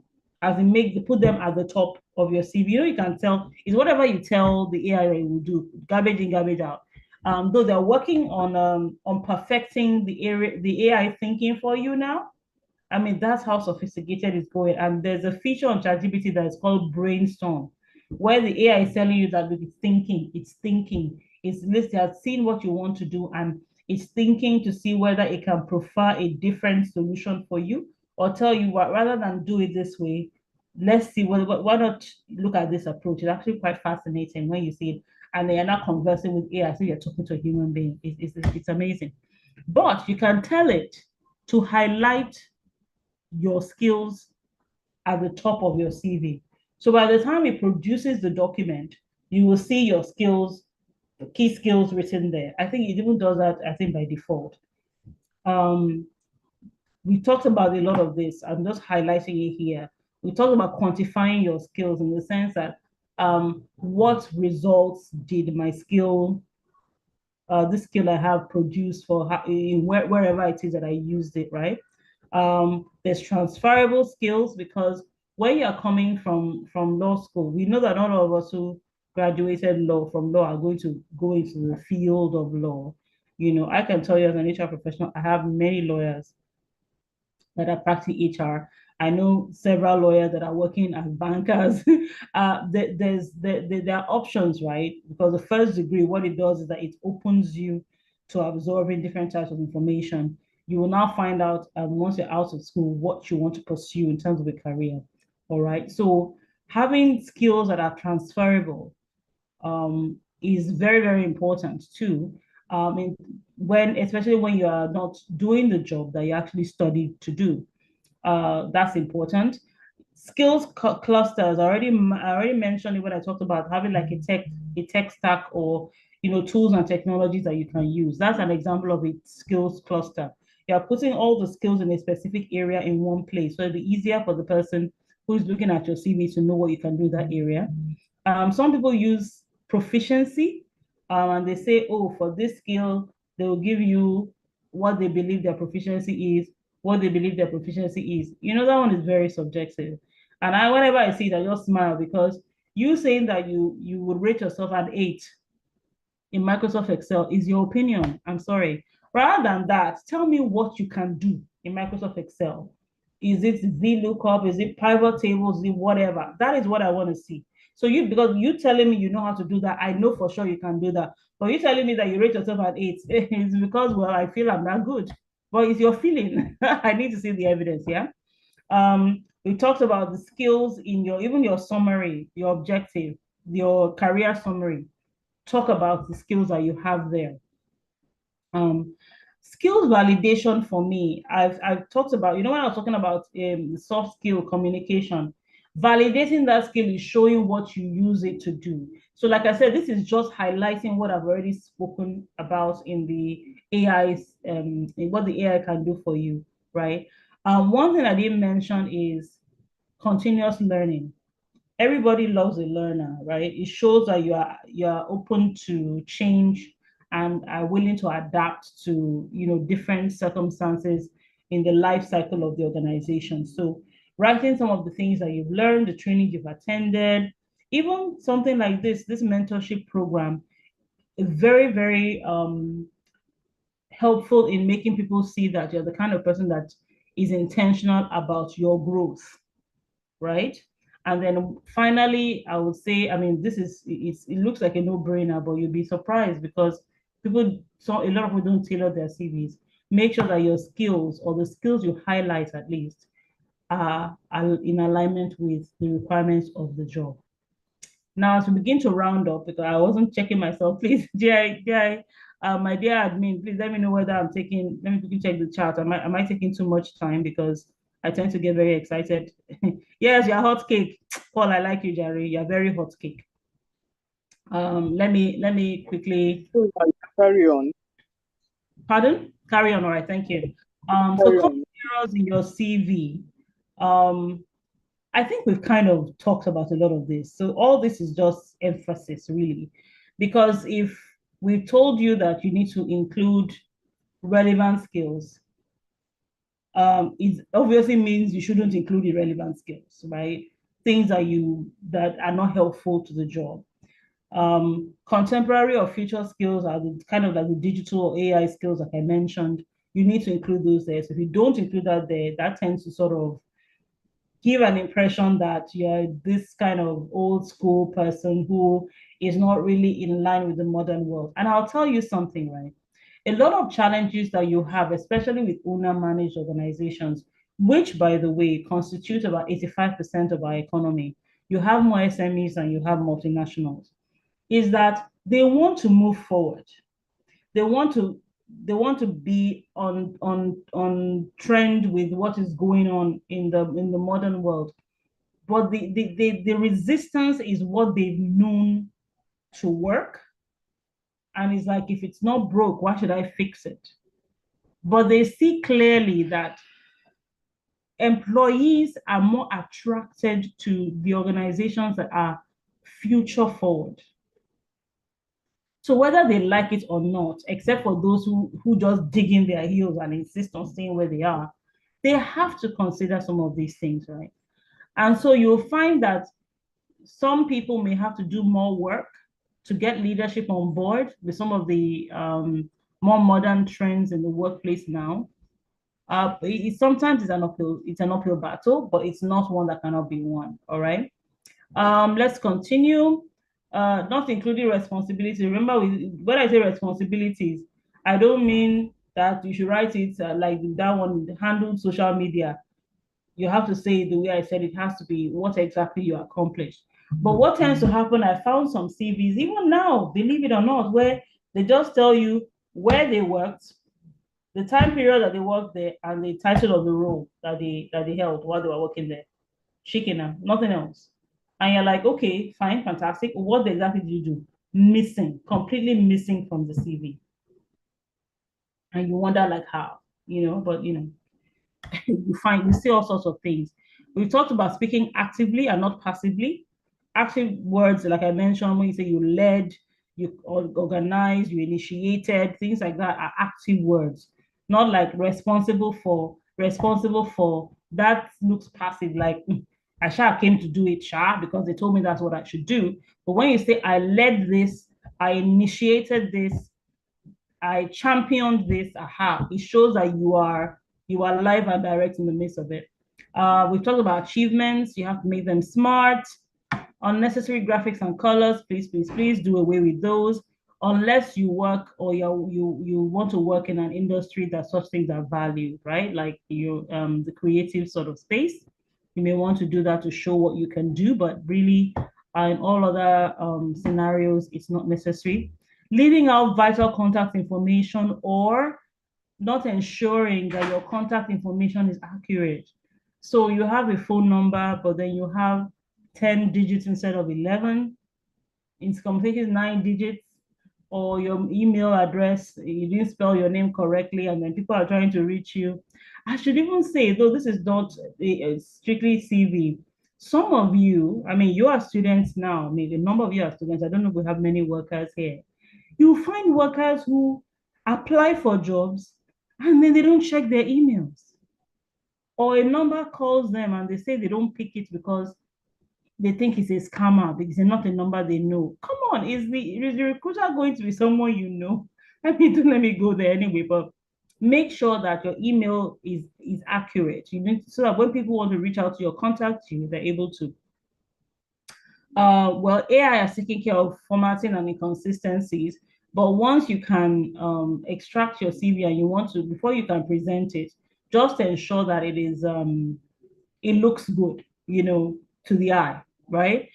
as in put them at the top of your CV. You can tell is whatever you tell the AI it will do, garbage in, garbage out. Though they're working on perfecting the AI thinking for you now. I mean, that's how sophisticated it's going. And there's a feature on ChatGPT that is called Brainstorm, where the AI is telling you that it's thinking, it's listening, has seen what you want to do, and it's thinking to see whether it can prefer a different solution for you or tell you what, rather than do it this way, let's see, why not look at this approach? It's actually quite fascinating when you see it. And they are not conversing with AI, so you're talking to a human being. It's amazing. But you can tell it to highlight your skills at the top of your CV. So by the time it produces the document, you will see your skills, the key skills written there. I think it even does that, I think, by default. Um, we talked about a lot of this. I'm just highlighting it here. We talked about quantifying your skills in the sense that what results did my skill this skill I have produced for wherever it is that I used it, right? There's transferable skills because when you're coming from law school, we know that not all of us who graduated law from law are going to go into the field of law. I can tell you as an HR professional, I have many lawyers that are practicing HR. I know several lawyers that are working as bankers. There are options, right? Because the first degree, what it does is that it opens you to absorbing different types of information. You will now find out once you're out of school what you want to pursue in terms of a career. All right. So having skills that are transferable is very, very important too. Especially when you are not doing the job that you actually studied to do. That's important. Skills clusters. I already mentioned it when I talked about having like a tech stack or tools and technologies that you can use. That's an example of a skills cluster. You're putting all the skills in a specific area in one place, so it'll be easier for the person who's looking at your CV to know what you can do in that area. Some people use proficiency, and they say, oh, for this skill, they will give you what they believe their proficiency is what they believe their proficiency is. That one is very subjective. And whenever I see it, I just smile because you saying that you would rate yourself an 8 in Microsoft Excel is your opinion. I'm sorry. Rather than that, tell me what you can do in Microsoft Excel. Is it VLOOKUP? Is it pivot tables? Is it whatever? That is what I want to see. So because you telling me you know how to do that, I know for sure you can do that. But you telling me that you rate yourself at 8, it's because, well, I feel I'm not good. But it's your feeling. I need to see the evidence, yeah? We talked about the skills in even your summary, your objective, your career summary. Talk about the skills that you have there. Skills validation for me, I've talked about, when I was talking about soft skill communication, validating that skill is showing what you use it to do. So like I said, this is just highlighting what I've already spoken about in the AI, in what the AI can do for you, right? One thing I didn't mention is continuous learning. Everybody loves a learner, right? It shows that you're open to change and are willing to adapt to different circumstances in the life cycle of the organization. So writing some of the things that you've learned, the training you've attended, even something like this mentorship program, is very, very helpful in making people see that you're the kind of person that is intentional about your growth, right? And then finally, I would say, I mean, it looks like a no-brainer, but you'll be surprised because a lot of people don't tailor their CVs. Make sure that your skills or the skills you highlight at least are in alignment with the requirements of the job. Now, to begin to round up, because I wasn't checking myself, please, my dear admin, please let me know whether let me quickly check the chat. Am I taking too much time? Because I tend to get very excited. Yes, you're hot cake. Paul, I like you, Jerry. You're very hot cake. Let me quickly. Carry on. Pardon? Carry on. All right, thank you. So common errors in your CV. I think we've kind of talked about a lot of this. So all this is just emphasis, really, because if we've told you that you need to include relevant skills, it obviously means you shouldn't include irrelevant skills, right? Things that are not helpful to the job. Contemporary or future skills are the kind of like the digital or AI skills, like I mentioned. You need to include those there. So if you don't include that there, that tends to sort of give an impression that you're this kind of old school person who is not really in line with the modern world. And I'll tell you something, right? A lot of challenges that you have, especially with owner-managed organizations, which, by the way, constitute about 85% of our economy. You have more SMEs than you have multinationals, is that they want to move forward. They want to be on trend with what is going on in the modern world. But the resistance is what they've known to work. And it's like, if it's not broke, why should I fix it? But they see clearly that employees are more attracted to the organizations that are future forward. So whether they like it or not, except for those who just dig in their heels and insist on staying where they are, they have to consider some of these things, right? And so you'll find that some people may have to do more work to get leadership on board with some of the more modern trends in the workplace now. Sometimes it's an uphill battle, but it's not one that cannot be won. All right. Let's continue. Not including responsibility. Remember, when I say responsibilities, I don't mean that you should write it like that one, handle social media. You have to say it the way I said it has to be what exactly you accomplished. But what tends to happen, I found some CVs, even now, believe it or not, where they just tell you where they worked, the time period that they worked there, and the title of the role that they held while they were working there. Shikina, nothing else. And you're like, okay, fine, fantastic. What exactly did you do? Missing, completely missing from the CV. And you wonder like how, but you see all sorts of things. We've talked about speaking actively and not passively. Active words, like I mentioned, when you say you led, you organized, you initiated, things like that are active words, not like responsible for responsible for, that looks passive, like I sha came to do it sha because they told me that's what I should do. But when you say I led this, I initiated this, I championed this, aha, it shows that you are live and direct in the midst of it. We've talked about achievements. You have to make them smart. Unnecessary graphics and colors, please do away with those unless you work or you want to work in an industry that such things are valued, right? Like the creative sort of space. You may want to do that to show what you can do, but really in all other scenarios, it's not necessary. Leaving out vital contact information or not ensuring that your contact information is accurate. So you have a phone number, but then you have 10 digits instead of 11. In some cases, 9 digits, or your email address, you didn't spell your name correctly, and then people are trying to reach you. I should even say, though this is not strictly CV, some of you, I mean, you are students now, maybe a number of you are students. I don't know if we have many workers here. You find workers who apply for jobs and then they don't check their emails. Or a number calls them and they say they don't pick it because they think it's a scammer because it's not a number they know. Come on, is the recruiter going to be someone you know? I mean, don't let me go there anyway, but make sure that your email is accurate. You need so that when people want to reach out to your contact you, they're able to. Well, AI is taking care of formatting and inconsistencies, but once you can extract your CV and you want to, before you can present it, just ensure that it looks good, to the eye, right?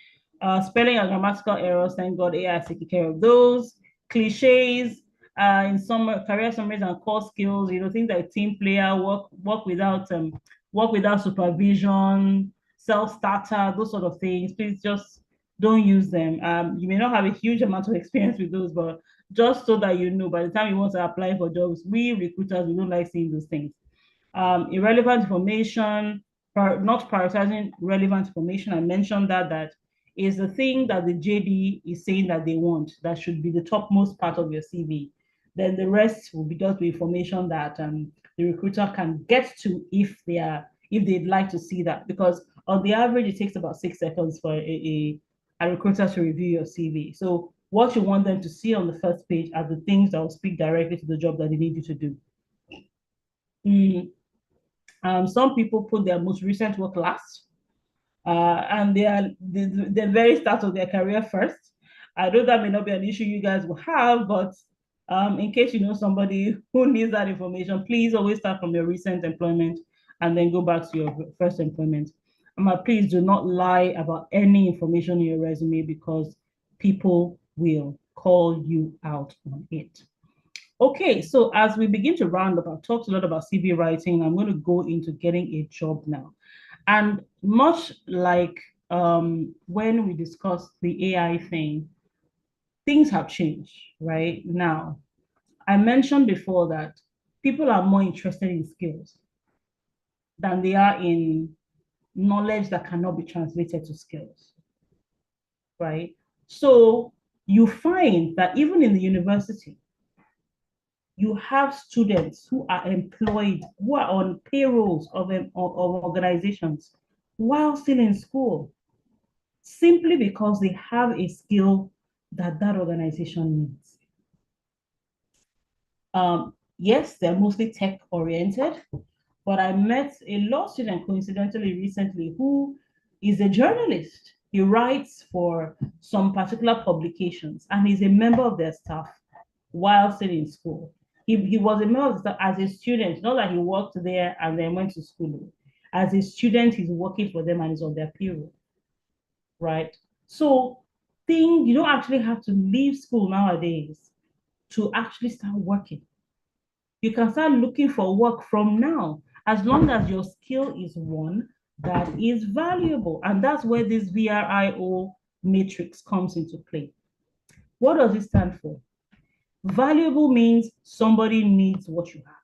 Spelling and grammatical errors, thank God AI is taking care of those. Cliches, in some career summaries and core skills, things like team player, work without supervision, self-starter, those sort of things. Please just don't use them. You may not have a huge amount of experience with those, but just so that you know, by the time you want to apply for jobs, we recruiters, we don't like seeing those things. Irrelevant information, not prioritizing relevant information. I mentioned that is the thing that the JD is saying that they want. That should be the topmost part of your CV. Then the rest will be just information that the recruiter can get to if they'd like to see that. Because on the average, it takes about 6 seconds for a recruiter to review your CV. So what you want them to see on the first page are the things that will speak directly to the job that they need you to do. Some people put their most recent work last, and they are the very start of their career first. I know that may not be an issue you guys will have, but in case you know somebody who needs that information, please always start from your recent employment and then go back to your first employment. Please do not lie about any information in your resume because people will call you out on it. Okay, so as we begin to round up, I've talked a lot about CV writing. I'm going to go into getting a job now. And much like when we discussed the AI thing, things have changed, right? Now, I mentioned before that people are more interested in skills than they are in knowledge that cannot be translated to skills, right? So you find that even in the university, you have students who are employed, who are on payrolls of organizations while still in school, simply because they have a skill that organization needs. Yes, they're mostly tech oriented, but I met a law student coincidentally recently who is a journalist. He writes for some particular publications and he's a member of their staff while still in school. He was a member of the staff as a student, not that he worked there and then went to school. As a student, he's working for them and is on their payroll, right? So you don't actually have to leave school nowadays to actually start working. You can start looking for work from now, as long as your skill is one that is valuable. And that's where this VRIO matrix comes into play. What does it stand for? Valuable means somebody needs what you have.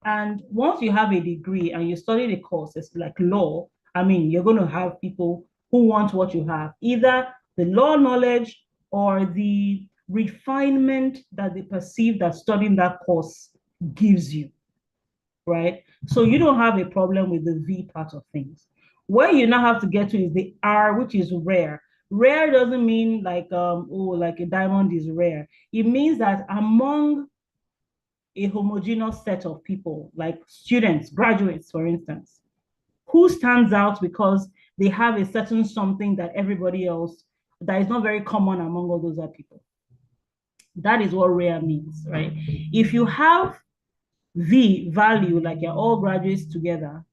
And once you have a degree and you study the courses like law, I mean, you're going to have people who want what you have, either the law knowledge or the refinement that they perceive that studying that course gives you. right? So you don't have a problem with the V part of things. Where you now have to get to is the R, which is rare. Rare doesn't mean like like a diamond is rare. It means that among a homogeneous set of people, like students, graduates, for instance, who stands out because they have a certain something that everybody else that is not very common among all those other people. That is what rare means, right? If you have V value, like you're all graduates together,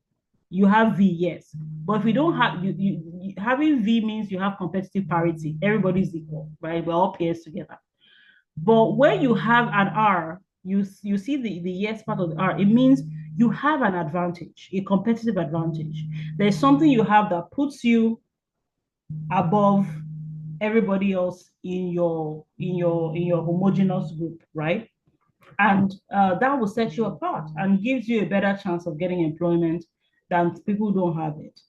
you have V, yes. But if you don't have having V means you have competitive parity. Everybody's equal, right? We're all peers together. But when you have an R, you see the yes part of the R, it means you have an advantage, a competitive advantage. There's something you have that puts you above everybody else in your homogeneous group, right? And that will set you apart and gives you a better chance of getting employment than people who don't have it.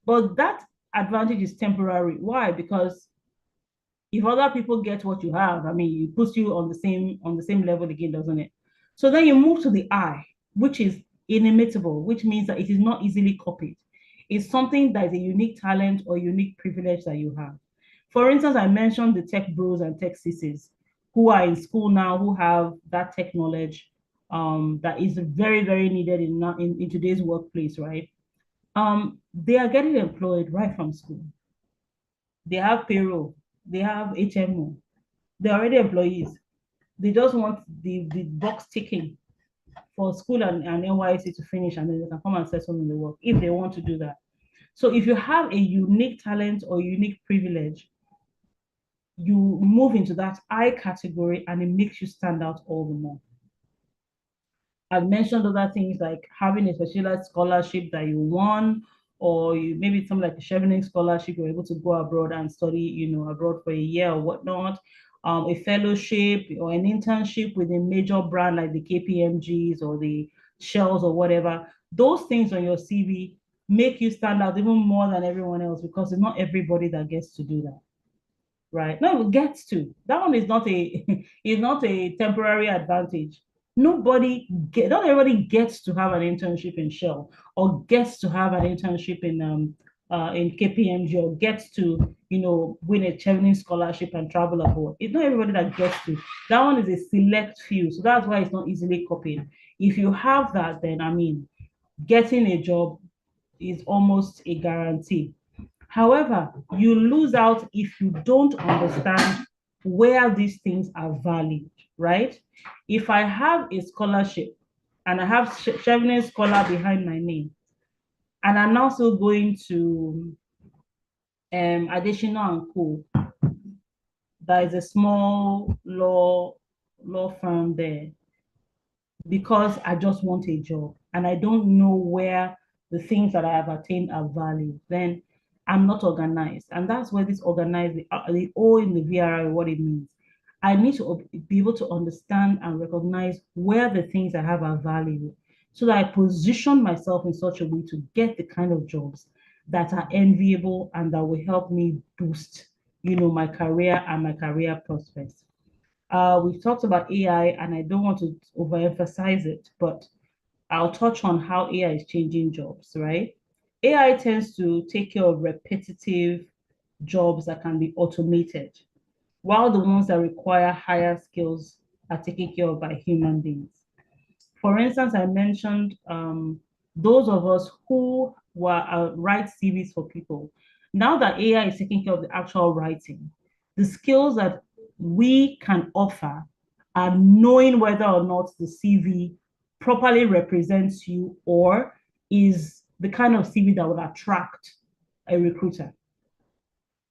But that advantage is temporary. Why? Because if other people get what you have, I mean, it puts you on the same level again, doesn't it? So then you move to the I, which is inimitable, which means that it is not easily copied. It's something that is a unique talent or unique privilege that you have. For instance, I mentioned the tech bros and tech sissies who are in school now, who have that tech knowledge that is very, very needed in today's workplace, right? They are getting employed right from school. They have payroll, they have HMO, they're already employees. They just want the box ticking for school and NYC to finish, and then they can come and settle in the work if they want to do that. So if you have a unique talent or unique privilege, you move into that I category and it makes you stand out all the more. I've mentioned other things like having a specialized scholarship that you won, or you maybe something like a Chevening scholarship, you're able to go abroad and study, abroad for a year or whatnot. A fellowship or an internship with a major brand like the KPMGs or the Shells or whatever. Those things on your CV make you stand out even more than everyone else because it's not everybody that gets to do that, right? No, it gets to. That one is not a is not a temporary advantage. Not everybody gets to have an internship in Shell or gets to have an internship in KPMG or gets to win a Chevening scholarship and travel abroad. It's not everybody that gets to. That one is a select few, so that's why it's not easily copied. If you have that, then I mean, getting a job is almost a guarantee. However, you lose out if you don't understand where these things are valued, right? If I have a scholarship and I have Chevening Scholar behind my name, and I'm also going to Additional and Co. That is a small law firm there because I just want a job and I don't know where the things that I have attained are valued, then I'm not organized. And that's where this organized, the O in the VRI, what it means. I need to be able to understand and recognize where the things I have are valued so that I position myself in such a way to get the kind of jobs that are enviable and that will help me boost, my career and my career prospects. We've talked about AI, and I don't want to overemphasize it, but I'll touch on how AI is changing jobs, right? AI tends to take care of repetitive jobs that can be automated, while the ones that require higher skills are taken care of by human beings. For instance, I mentioned those of us who write CVs for people. Now that AI is taking care of the actual writing, the skills that we can offer are knowing whether or not the CV properly represents you or is the kind of CV that would attract a recruiter.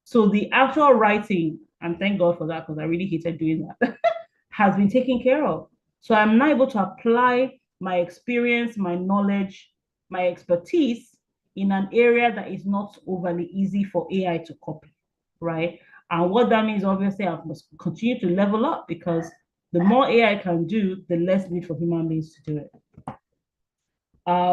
So the actual writing, and thank God for that because I really hated doing that, has been taken care of. So I'm now able to apply my experience, my knowledge, my expertise in an area that is not overly easy for AI to copy, right? And what that means, obviously, I must continue to level up because the more AI can do, the less need for human beings to do it.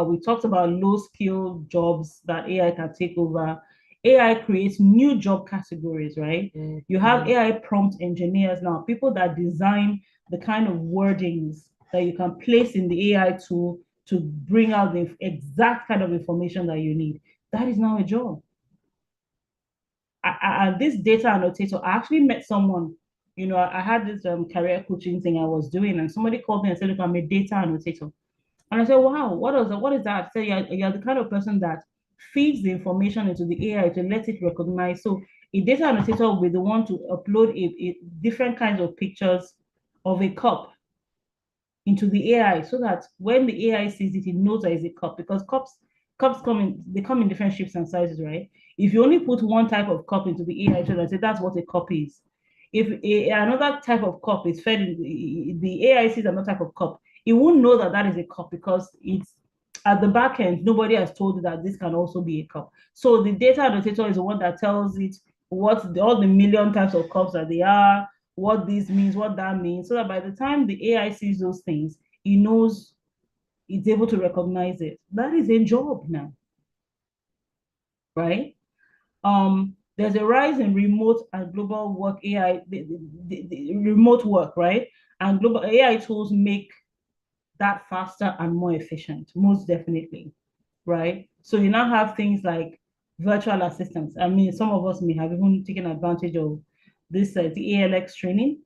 We talked about low skill jobs that AI can take over. AI creates new job categories, right? You have AI prompt engineers now, people that design the kind of wordings that you can place in the AI tool to bring out the exact kind of information that you need. That is now a job. This data annotator, I actually met someone, I had this career coaching thing I was doing, and somebody called me and said, look, I'm a data annotator. And I said, wow, what is that? I said, you're the kind of person that feeds the information into the AI to let it recognize. So a data annotator will be the one to upload a different kinds of pictures of a cup into the AI so that when the AI sees it, it knows that it's a cup, because cups come in different shapes and sizes, right? If you only put one type of cup into the AI, so say that's what a cup is. If another type of cup is fed in the AI sees another type of cup, it won't know that that is a cup because it's at the back end, nobody has told it that this can also be a cup. So the data annotator is the one that tells it all the million types of cups that they are, what this means, what that means, so that by the time the AI sees those things, it knows, it's able to recognize it. That is a job now, right? There's a rise in remote and global work AI, the remote work, right? And global AI tools make that faster and more efficient, most definitely, right? So you now have things like virtual assistants. I mean, some of us may have even taken advantage of this, the ALX training,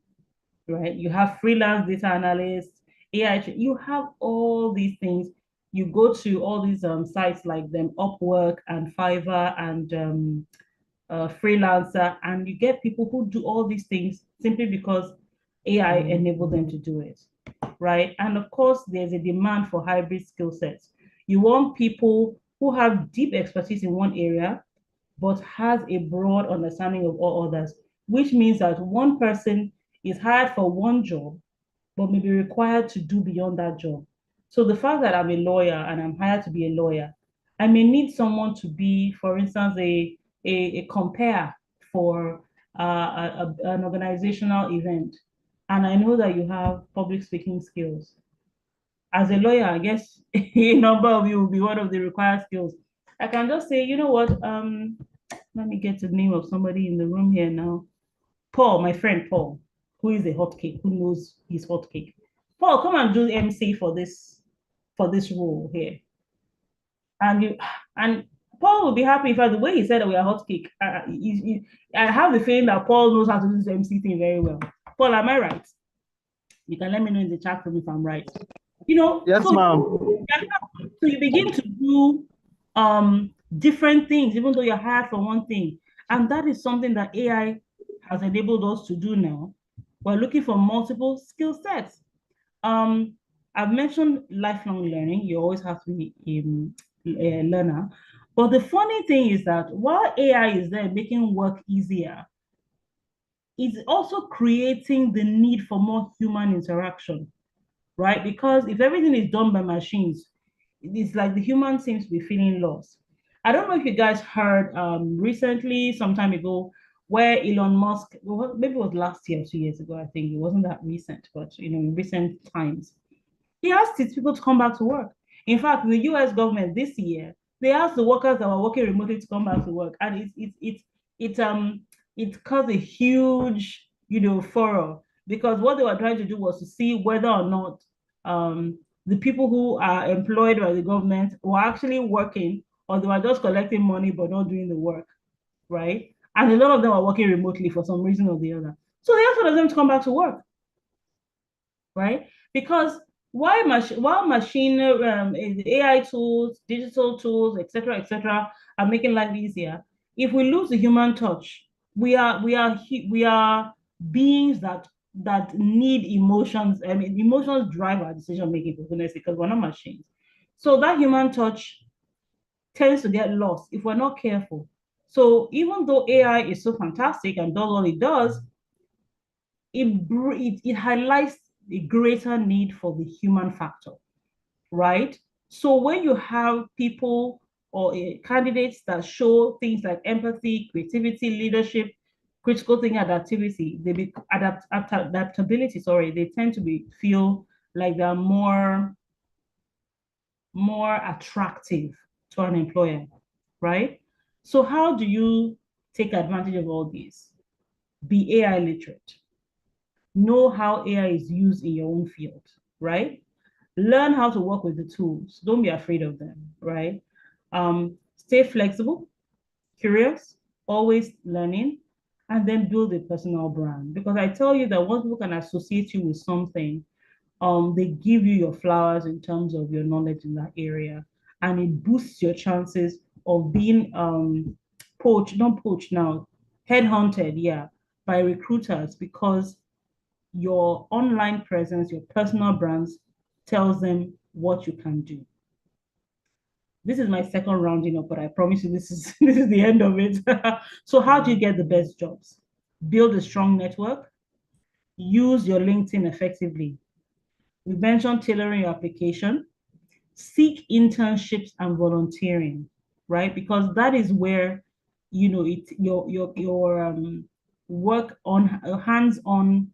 right? You have freelance data analysts, AI, you have all these things. You go to all these sites like them, Upwork and Fiverr and Freelancer, and you get people who do all these things simply because AI enabled them to do it, right? And of course, there's a demand for hybrid skill sets. You want people who have deep expertise in one area, but has a broad understanding of all others, which means that one person is hired for one job, but may be required to do beyond that job. So the fact that I'm a lawyer and I'm hired to be a lawyer, I may need someone to be, for instance, a compare for an organizational event. And I know that you have public speaking skills. As a lawyer, I guess a number of you will be one of the required skills. I can just say, you know what, let me get the name of somebody in the room here now. Paul, my friend Paul, who is a hotcake, who knows his hotcake. Paul, come and do MC for this role here. And Paul will be happy. If the way he said that we are hotcake, I have the feeling that Paul knows how to do this MC thing very well. Paul, am I right? You can let me know in the chat room if I'm right. Yes, so ma'am. so you begin to do different things, even though you're hired for one thing. And that is something that AI has enabled us to do now. We're looking for multiple skill sets. I've mentioned lifelong learning. You always have to be a learner. But the funny thing is that while AI is there making work easier, it's also creating the need for more human interaction, right? Because if everything is done by machines, it's like the human seems to be feeling lost. I don't know if you guys heard recently, some time ago, where Elon Musk, well, maybe it was last year or 2 years ago, I think it wasn't that recent, but in recent times, he asked his people to come back to work. In fact, the US government this year, they asked the workers that were working remotely to come back to work. And it caused a huge, furor, because what they were trying to do was to see whether or not the people who are employed by the government were actually working, or they were just collecting money but not doing the work, right? And a lot of them are working remotely for some reason or the other. So they asked for them to come back to work, right? Because while machine AI tools, digital tools, etc., are making life easier, if we lose the human touch, we are beings that need emotions. I mean, emotions drive our decision making, for goodness sake, because we're not machines. So that human touch tends to get lost if we're not careful. So even though AI is so fantastic and does what it does, it highlights a greater need for the human factor, right? So when you have people or candidates that show things like empathy, creativity, leadership, critical thinking, adaptability, sorry, they tend to feel like they're more attractive to an employer, right? So how do you take advantage of all these? Be AI literate. Know how AI is used in your own field, right? Learn how to work with the tools. Don't be afraid of them, right? Stay flexible, curious, always learning, and then build a personal brand. Because I tell you that once people can associate you with something, they give you your flowers in terms of your knowledge in that area, and it boosts your chances of being poached, not poached now, headhunted, yeah, by recruiters because your online presence, your personal brands tells them what you can do. This is my second rounding up, but I promise you this is this is the end of it. So how do you get the best jobs? Build a strong network, use your LinkedIn effectively. We mentioned tailoring your application, seek internships and volunteering, right? Because that is where your work on hands-on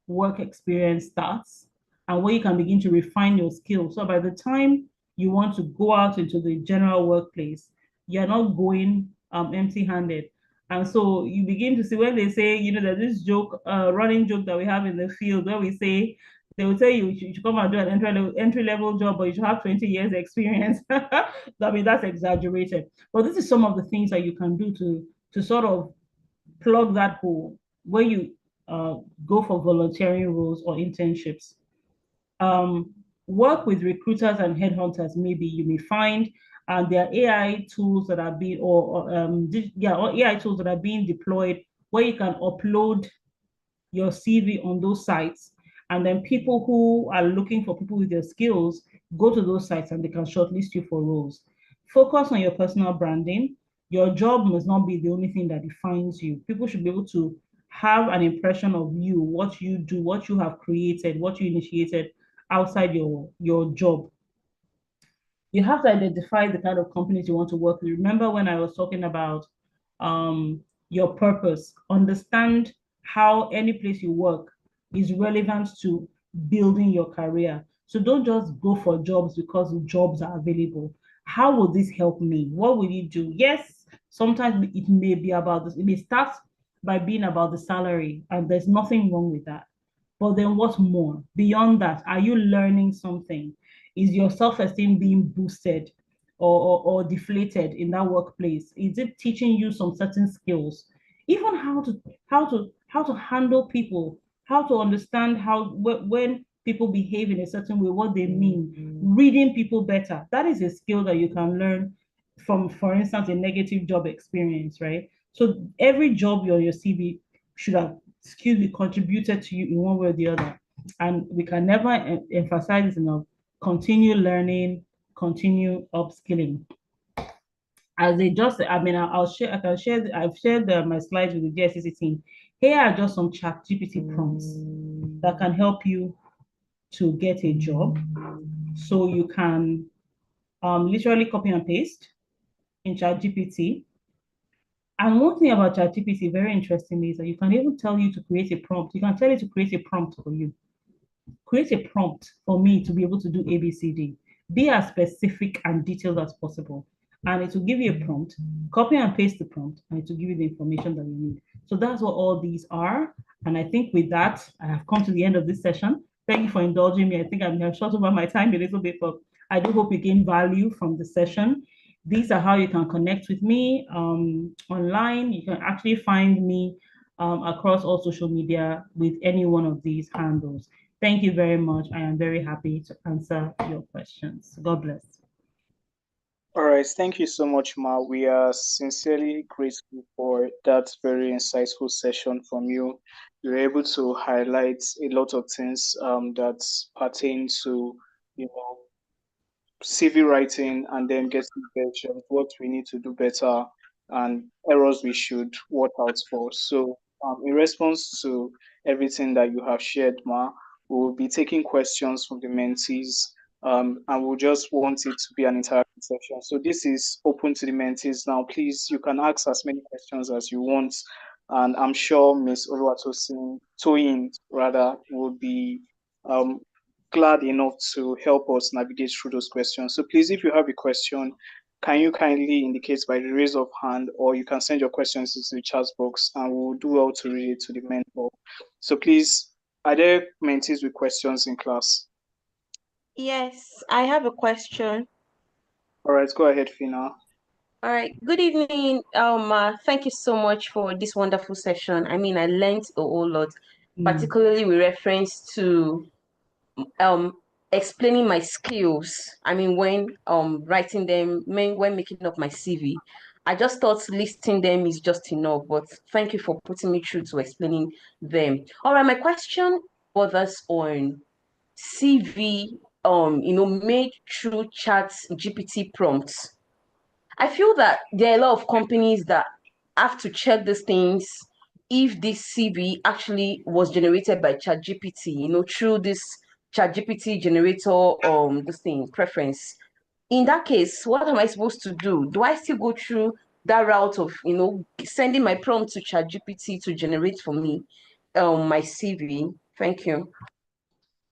work experience starts and where you can begin to refine your skills. So by the time you want to go out into the general workplace, you're not going empty-handed. And so you begin to see when they say, there's this joke, running joke that we have in the field where we say they will tell you should come and do an entry level job, but you should have 20 years experience. I mean, that's exaggerated. But this is some of the things that you can do to sort of plug that hole where you uh, go for volunteering roles or internships. Um, Work with recruiters and headhunters. Maybe you may find there are AI tools that are being or AI tools that are being deployed where you can upload your CV on those sites. And then people who are looking for people with your skills go to those sites and they can shortlist you for roles. Focus on your personal branding. Your job must not be the only thing that defines you. People should be able to have an impression of you, what you do, what you have created, what you initiated outside your job. You have to identify the kind of companies you want to work with. Remember when I was talking about your purpose? Understand how any place you work is relevant to building your career. So don't just go for jobs because jobs are available. How will this help me? What will you do? Yes, sometimes it may be about this. It may start by being about the salary, and there's nothing wrong with that. But then what more? Beyond that, are you learning something? Is your self-esteem being boosted or deflated in that workplace? Is it teaching you some certain skills? Even how to handle people, how to understand how when people behave in a certain way, what they mean, reading people better. That is a skill that you can learn from, for instance, a negative job experience, right? So every job on your CV should have, excuse me, contributed to you in one way or the other. And we can never emphasize this enough. Continue learning, continue upskilling. As they just, I mean, I'll share, I can share, I've shared my slides with the JSCC team. Here are just some ChatGPT prompts that can help you to get a job. So you can literally copy and paste in ChatGPT. And one thing about ChatGPT, very interestingly, is that you can even tell you to create a prompt. You can tell it to create a prompt for you. Create a prompt for me to be able to do ABCD. Be as specific and detailed as possible. And it will give you a prompt, copy and paste the prompt, and it will give you the information that you need. So that's what all these are. And I think with that, I have come to the end of this session. Thank you for indulging me. I think I'm short over my time a little bit, but I do hope you gain value from the session. These are how you can connect with me online. You can actually find me across all social media with any one of these handles. Thank you very much. I am very happy to answer your questions. God bless. All right, thank you so much, Ma. We are sincerely grateful for that very insightful session from you. You were able to highlight a lot of things that pertain to, you know, CV writing and then getting better, what we need to do better and errors we should watch out for. So, in response to everything that you have shared, Ma, we will be taking questions from the mentees, and we'll just want it to be an interactive session. So, this is open to the mentees now. Please, you can ask as many questions as you want, and I'm sure Miss Oluwatosin Toyin rather will be um, glad enough to help us navigate through those questions. So please, if you have a question, can you kindly indicate by the raise of hand, or you can send your questions into the chat box and we'll do well to read it to the mentor. So please, are there mentees with questions in class? Yes, I have a question. All right, go ahead, Fina. All right. Good evening. Thank you so much for this wonderful session. I mean, I learned a whole lot, particularly with reference to um explaining my skills. I mean, when writing them, when making up my CV. I just thought listing them is just enough, but thank you for putting me through to explaining them. All right, my question borders on CV, made through chat GPT prompts. I feel that there are a lot of companies that have to check these things if this CV actually was generated by ChatGPT, through this ChatGPT generator this thing preference. In that case, what am I supposed to do? Do I still go through that route of, sending my prompt to ChatGPT to generate for me my CV? Thank you.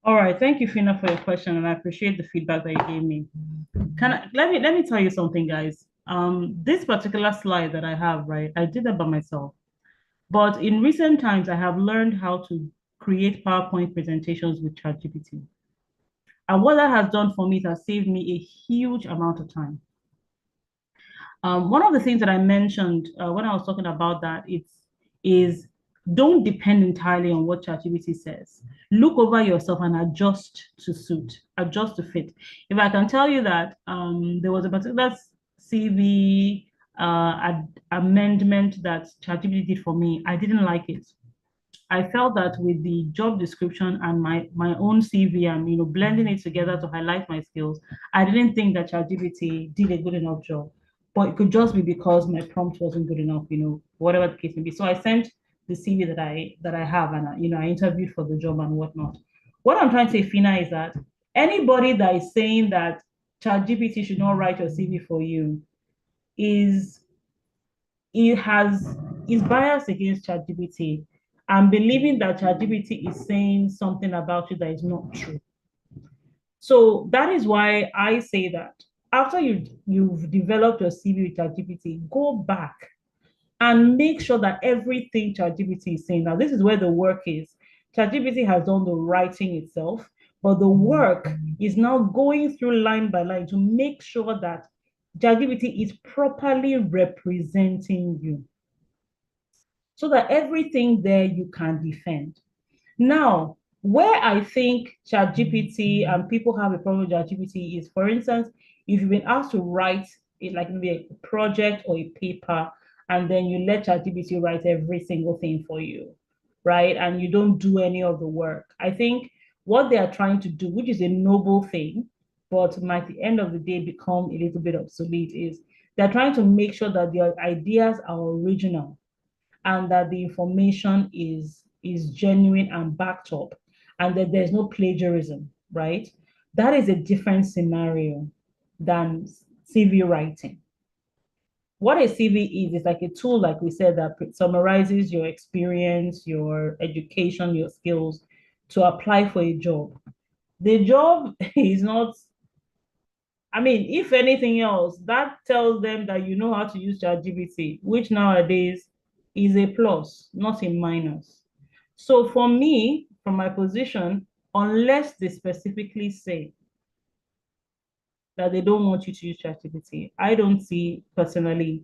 All right, thank you, Fina, for your question, and I appreciate the feedback that you gave me. Let me tell you something, guys. This particular slide that I have, right, I did that by myself. But in recent times, I have learned how to create PowerPoint presentations with ChatGPT. And what that has done for me, it has saved me a huge amount of time. One of the things that I mentioned when I was talking about that is don't depend entirely on what ChatGPT says. Look over yourself and adjust to suit, adjust to fit. If I can tell you that there was a particular CV amendment that ChatGPT did for me, I didn't like it. I felt that with the job description and my own CV and blending it together to highlight my skills, I didn't think that ChatGPT did a good enough job. But it could just be because my prompt wasn't good enough, whatever the case may be. So I sent the CV that I have, and I interviewed for the job and whatnot. What I'm trying to say, Fina, is that anybody that is saying that ChatGPT should not write your CV for you is it has is biased against ChatGPT and believing that ChatGPT is saying something about you that is not true. So that is why I say that after you've developed your CV with ChatGPT, go back and make sure that everything ChatGPT is saying. Now, this is where the work is. ChatGPT has done the writing itself, but the work is now going through line by line to make sure that ChatGPT is properly representing you so that everything there you can defend. Now, where I think ChatGPT and people have a problem with ChatGPT is, for instance, if you've been asked to write it like maybe a project or a paper, and then you let ChatGPT write every single thing for you, right? And you don't do any of the work. I think what they are trying to do, which is a noble thing, but might at the end of the day become a little bit obsolete, is they're trying to make sure that their ideas are original and that the information is genuine and backed up and that there's no plagiarism, right? That is a different scenario than CV writing. What a CV is like a tool, like we said, that summarizes your experience, your education, your skills to apply for a job. The job is not, I mean, if anything else, that tells them that you know how to use ChatGPT, which nowadays is a plus, not a minus. So for me, from my position, unless they specifically say that they don't want you to use ChatGPT, I don't see personally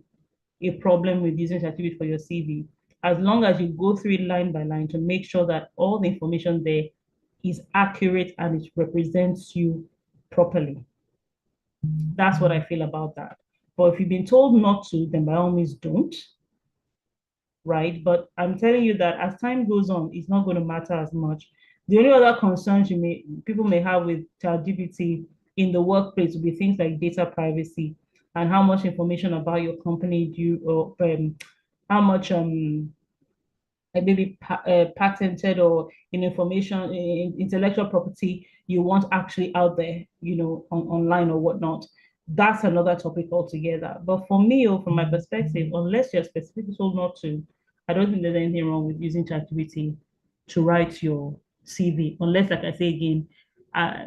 a problem with using ChatGPT for your CV, as long as you go through it line by line to make sure that all the information there is accurate and it represents you properly. That's what I feel about that. But if you've been told not to, then by all means don't, right? But I'm telling you that as time goes on, it's not going to matter as much. The only other concerns people may have with ChatGPT in the workplace will be things like data privacy and how much information about your company do you, or how much maybe patented or in information in intellectual property you want actually out there, online or whatnot. That's another topic altogether. But for me, or from my perspective, unless you're specifically told not to, I don't think there's anything wrong with using ChatGPT to write your CV. Unless, like I say again,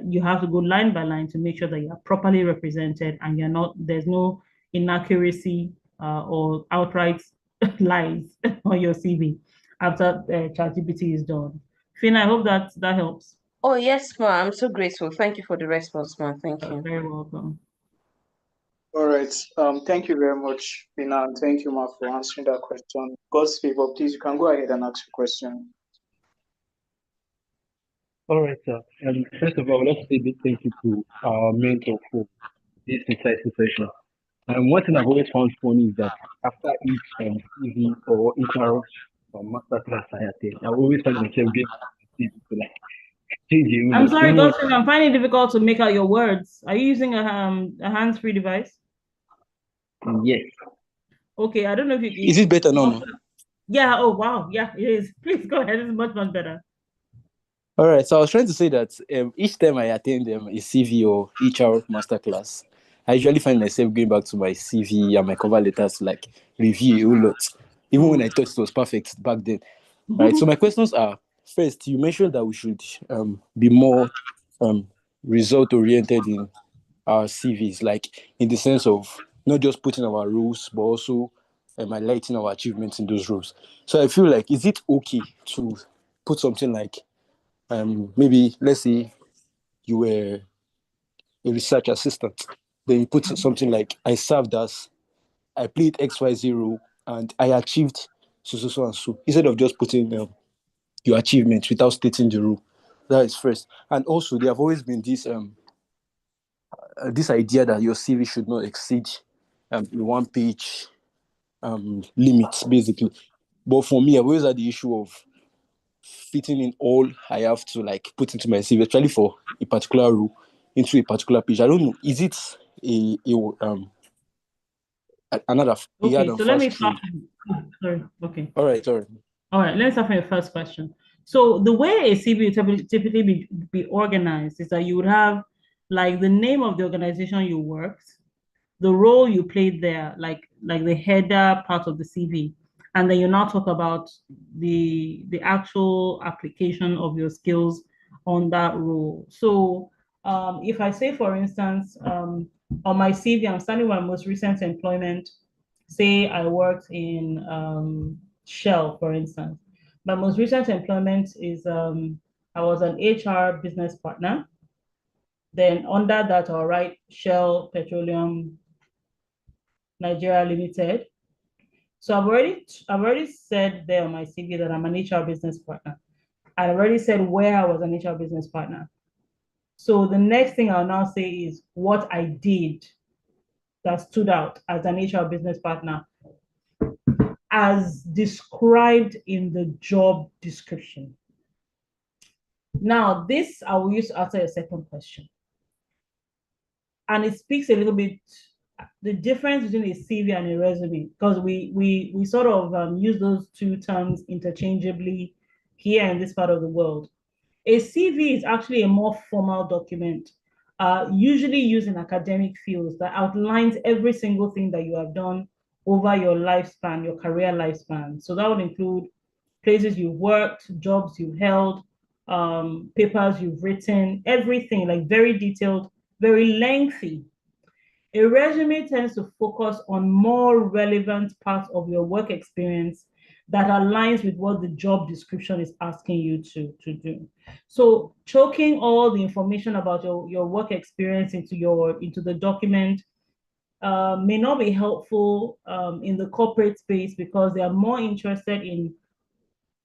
you have to go line by line to make sure that you're properly represented and there's no inaccuracy or outright lies on your CV after ChatGPT is done. Finn, I hope that helps. Oh, yes, ma. I'm so grateful. Thank you for the response, ma. Thank you. Very welcome. All right. Thank you very much, Bina, and thank you, Ma, for answering that question. God's favor, please, you can go ahead and ask your question. All right, sir. First of all, let's say big thank you to our mentor for this insightful session. One thing I've always found funny is that after each CV or HR masterclass I attend, I always find myself getting CV to like change a whole I'm lot. I sorry, don't know. Gospel, I'm finding it difficult to make out your words. Are you using a hands-free device? Yes. Okay, I don't know if you Is it better now? No? Yeah, oh wow, yeah, it is. Please go ahead. It's much, much better. All right. So I was trying to say that each time I attend a CV or HR masterclass, I usually find myself going back to my CV and my cover letters to like review a whole lot, even when I thought it was perfect back then. Right. So my questions are: first, you mentioned that we should be more result oriented in our CVs, like in the sense of not just putting our rules, but also highlighting our achievements in those roles. So I feel like, is it okay to put something like maybe let's say you were a research assistant, then you put something like I played XYZ role and I achieved so and so, instead of just putting your achievements without stating the role. That is first. And also there have always been this idea that your CV should not exceed a one page limit, basically. But for me, I've always had the issue of fitting in all I have to like put into my CV, especially for a particular role, into a particular page. I don't know. Is it another hard Okay, and so let me fast start. rule? Sorry. Okay. All right, all right. All right, let's start from your first question. So the way a CV would typically be organized is that you would have like the name of the organization you worked, the role you played there, like the header part of the CV, and then you now talk about the actual application of your skills on that role. So if I say, for instance, on my CV, I'm starting with my most recent employment. Say I worked in Shell, for instance. My most recent employment is I was an HR business partner. Then under that, I'll write Shell Petroleum Nigeria Limited. So I've already said there on my CV that I'm an HR business partner. I've already said where I was an HR business partner. So the next thing I'll now say is what I did that stood out as an HR business partner as described in the job description. Now, this I will use to answer your second question. And it speaks a little bit the difference between a CV and a resume, because we sort of use those two terms interchangeably here in this part of the world. A CV is actually a more formal document, usually used in academic fields, that outlines every single thing that you have done over your lifespan, your career lifespan. So that would include places you've worked, jobs you've held, papers you've written, everything, like very detailed, very lengthy. A resume tends to focus on more relevant parts of your work experience that aligns with what the job description is asking you to do. So choking all the information about your work experience into the document may not be helpful in the corporate space, because they are more interested in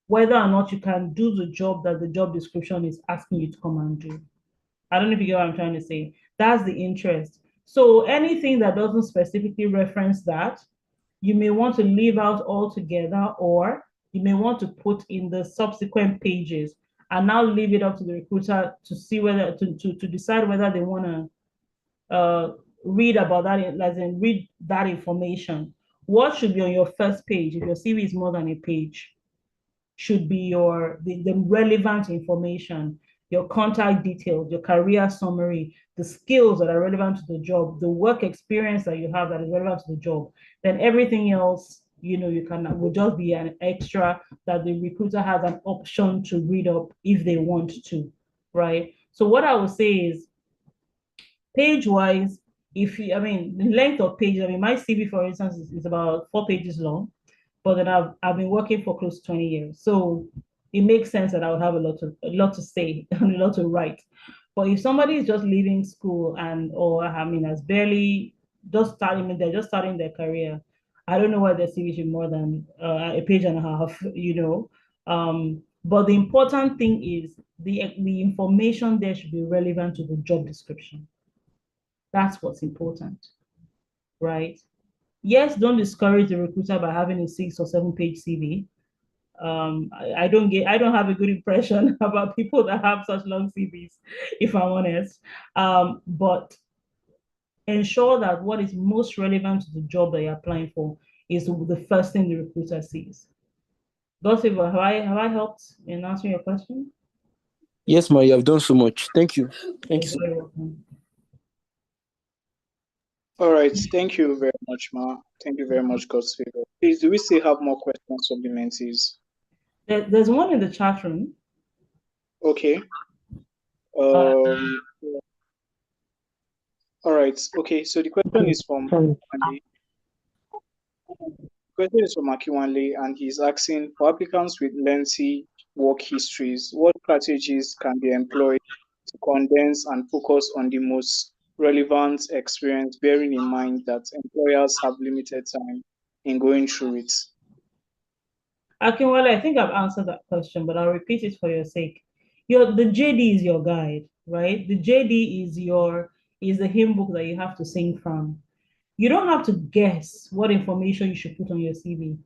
whether or not you can do the job that the job description is asking you to come and do. I don't know if you get what I'm trying to say. That's the interest. So anything that doesn't specifically reference that, you may want to leave out altogether, or you may want to put in the subsequent pages and now leave it up to the recruiter to see whether to decide whether they want to read about that, as in read that information. What should be on your first page, if your CV is more than a page, should be the relevant information, your contact details, your career summary, the skills that are relevant to the job, the work experience that you have that is relevant to the job. Then everything else, will just be an extra that the recruiter has an option to read up if they want to, right? So what I would say is, page wise, the length of pages, my CV, for instance, is about 4 pages long, but then I've been working for close to 20 years. So it makes sense that I would have a lot to say and a lot to write. But if somebody is just leaving school or I mean has barely they're just starting their career, I don't know why their CV should be more than a page and a half, you know. But the important thing is the information there should be relevant to the job description. That's what's important, right? Yes, don't discourage the recruiter by having a 6 or 7 page CV. I don't have a good impression about people that have such long CVs, if I'm honest. But ensure that what is most relevant to the job that you're applying for is the first thing the recruiter sees. Gossip, have I helped in answering your question? Yes, ma, you have done so much. Thank you. Thank you You're so very welcome. All right. Thank you very much, Ma. Thank you very much, God's favor. Please, do we still have more questions from the mentees? There's one in the chat room. Okay. All right. Okay. So the question is from Akiwanle. Question is from Akiwanle, and he's asking for applicants with lengthy work histories, what strategies can be employed to condense and focus on the most relevant experience, bearing in mind that employers have limited time in going through it? Akinwale, I think I've answered that question, but I'll repeat it for your sake. The JD is your guide, right? The JD is the hymn book that you have to sing from. You don't have to guess what information you should put on your CV.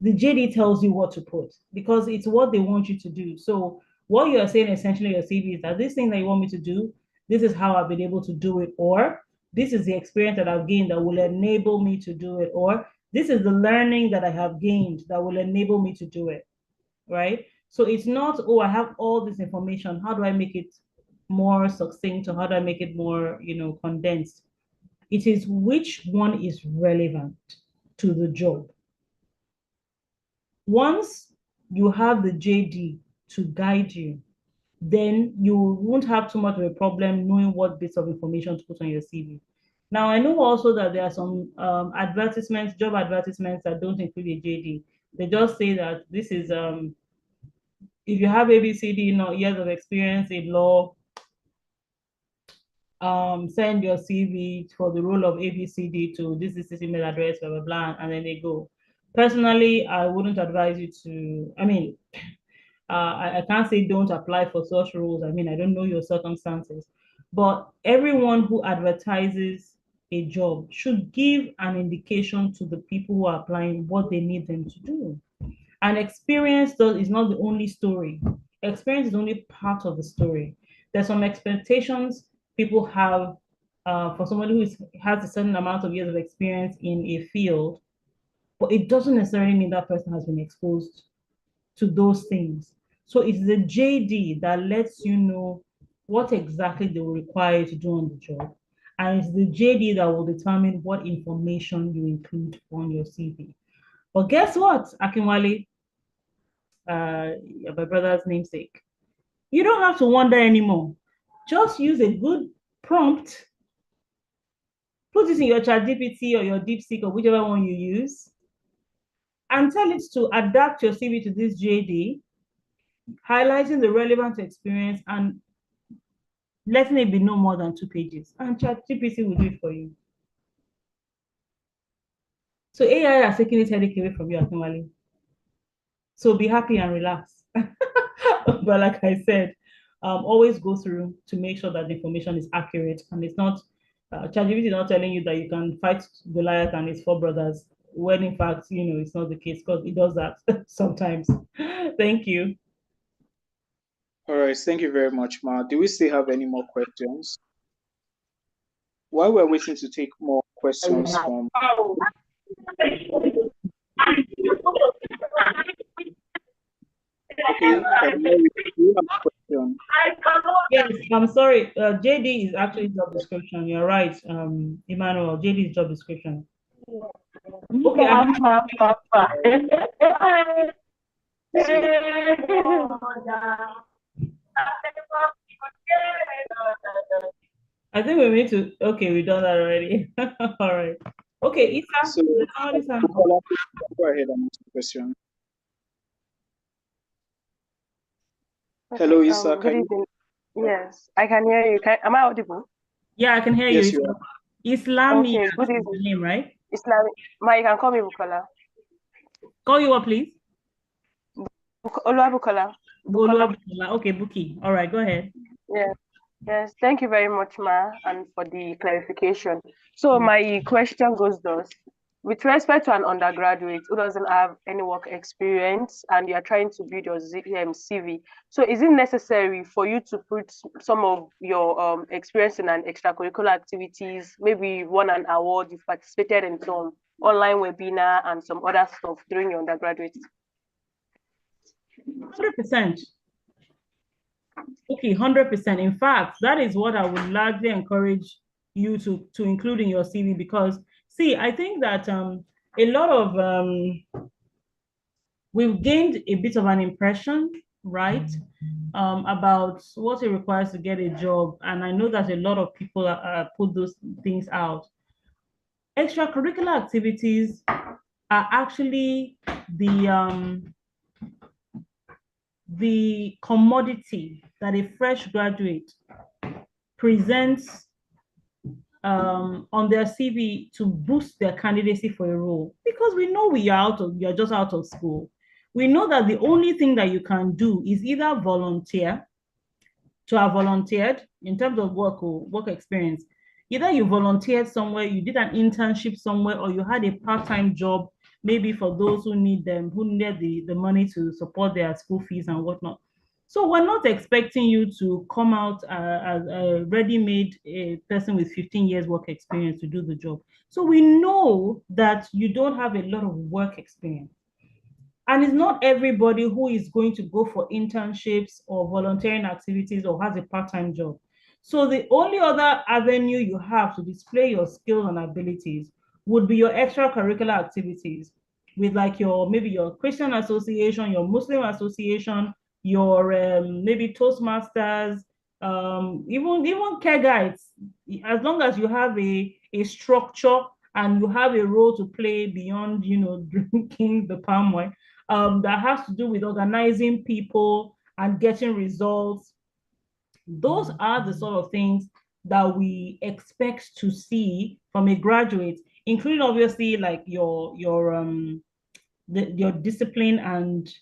The JD tells you what to put because it's what they want you to do. So what you are saying essentially your CV is that this thing that you want me to do, this is how I've been able to do it, or this is the experience that I've gained that will enable me to do it, or this is the learning that I have gained that will enable me to do it, right? So it's not, oh, I have all this information. How do I make it more succinct, or how do I make it more, condensed? It is which one is relevant to the job. Once you have the JD to guide you, then you won't have too much of a problem knowing what bits of information to put on your CV. Now, I know also that there are some advertisements, job advertisements that don't include a JD. They just say that this is, if you have ABCD, years of experience in law, send your CV for the role of ABCD to this email address, blah, blah, blah, and then they go. Personally, I wouldn't advise you to, I can't say don't apply for such roles. I don't know your circumstances, but everyone who advertises a job should give an indication to the people who are applying what they need them to do. And experience is not the only story. Experience is only part of the story. There's some expectations people have for somebody who has a certain amount of years of experience in a field, but it doesn't necessarily mean that person has been exposed to those things. So it's the JD that lets you know what exactly they will require you to do on the job. And it's the JD that will determine what information you include on your CV. But guess what, Akinwale, my brother's namesake, you don't have to wonder anymore. Just use a good prompt, put it in your Jiipcc or your Jiipcc or whichever one you use, and tell it to adapt your CV to this JD, highlighting the relevant experience and letting it be no more than 2 pages. And ChatGPT will do it for you. So AI has taken its headache away from you, Akinwale. So be happy and relax. But like I said, always go through to make sure that the information is accurate and it's not, ChatGPT is not telling you that you can fight Goliath and his 4 brothers, when in fact, it's not the case, because it does that sometimes. Thank you. All right. Thank you very much, Ma. Do we still have any more questions? While we're waiting to take more questions from... Okay, do you have a question? Yes, I'm sorry. JD is actually job description. You're right, Emmanuel. JD is job description. Okay, I think we need to. Okay, we've done that already. All right. Okay, Isa. So, go ahead and ask the question. Hello, Okay, Isa. good Can you? evening. Yes, I can hear you. Am I audible? Yeah, I can hear Yes, you. you are. Islamia Okay, good is evening. the name, right? Islamic. Ma, you can call me Bukola. Call you up, please. Oluwabukola. Bukola. Bukola. Okay, Buki. All right, go ahead. Yeah. Yes, thank you very much, Ma, and for the clarification. So my question goes thus. With respect to an undergraduate who doesn't have any work experience and you're trying to build your CV, so is it necessary for you to put some of your experience in an extracurricular activities, maybe won an award, you've participated in some online webinar and some other stuff during your undergraduate? 100%. Okay, 100%. In fact, that is what I would largely encourage you to include in your CV because, see, I think that a lot of we've gained a bit of an impression, right, about what it requires to get a job, and I know that a lot of people put those things out. Extracurricular activities are actually the commodity that a fresh graduate presents on their CV to boost their candidacy for a role. Because we know you're just out of school. We know that the only thing that you can do is either volunteer, to have volunteered in terms of work or work experience. Either you volunteered somewhere, you did an internship somewhere, or you had a part-time job, maybe for those who need the money to support their school fees and whatnot. So we're not expecting you to come out as a ready-made person with 15 years work experience to do the job. So we know that you don't have a lot of work experience. And it's not everybody who is going to go for internships or volunteering activities or has a part-time job. So the only other avenue you have to display your skills and abilities would be your extracurricular activities with like maybe your Christian association, your Muslim association, your maybe Toastmasters, even care guides. As long as you have a structure and you have a role to play beyond, drinking the palm wine, that has to do with organizing people and getting results. Those are the sort of things that we expect to see from a graduate, including obviously like your discipline and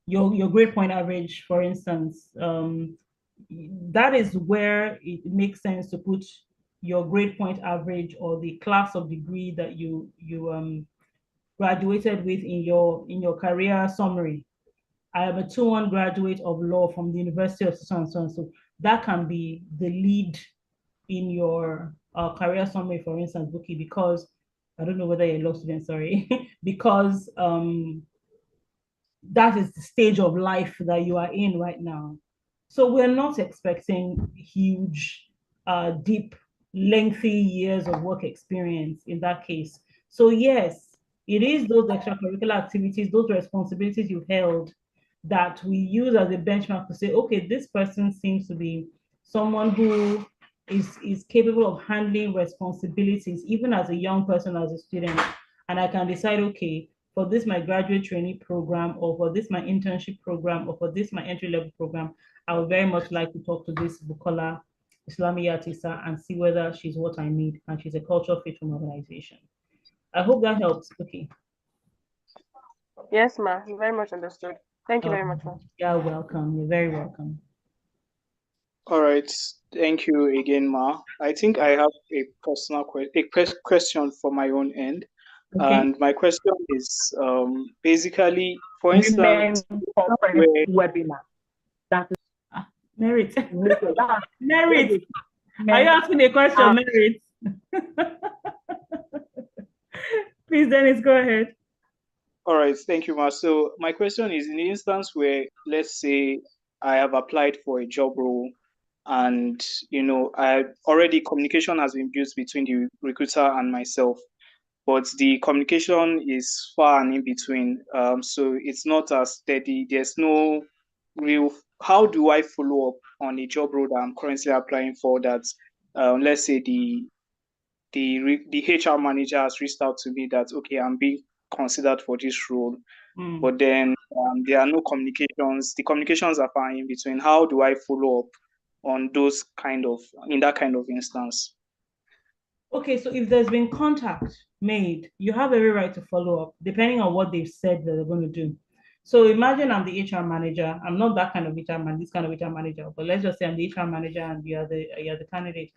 your grade point average, for instance. That is where it makes sense to put your grade point average or the class of degree that you graduated with in your career summary. I am a 2-1 graduate of law from the University of so and so and so. That can be the lead in your career summary, for instance, Bookie, because I don't know whether you're a law student, sorry, because that is the stage of life that you are in right now. So we're not expecting huge, deep, lengthy years of work experience in that case. So yes, it is those extracurricular activities, those responsibilities you held that we use as a benchmark to say, okay, this person seems to be someone who is capable of handling responsibilities, even as a young person, as a student. And I can decide, okay, for this my graduate trainee program, or for this my internship program, or for this my entry-level program, I would very much like to talk to this Bukola Islamia Tisa and see whether she's what I need and she's a culture fit from organization. I hope that helps. Okay. Yes, Ma, very much understood. Thank you very much, Ma. You're welcome. You're very welcome. All right. Thank you again, Ma. I think I have a personal question for my own end. Okay. And my question is basically, for Women instance, conference where webinar. That is Merit. that. Merit. Are you asking a question, Merit? Please, Dennis, go ahead. all right, thank you, Ma. So my question is, in the instance where, let's say, I have applied for a job role, and I already communication has been built between the recruiter and myself, but the communication is far and in between. So it's not as steady. There's no real. How do I follow up on a job role that I'm currently applying for? That let's say the HR manager has reached out to me that, okay, I'm being considered for this role, but then there are no communications. The communications are far in between. How do I follow up on in that kind of instance? Okay, so if there's been contact made, you have every right to follow up, depending on what they've said that they're going to do. So imagine I'm the HR manager. I'm not that kind of HR man, this kind of HR manager, but let's just say I'm the HR manager and you're the candidate.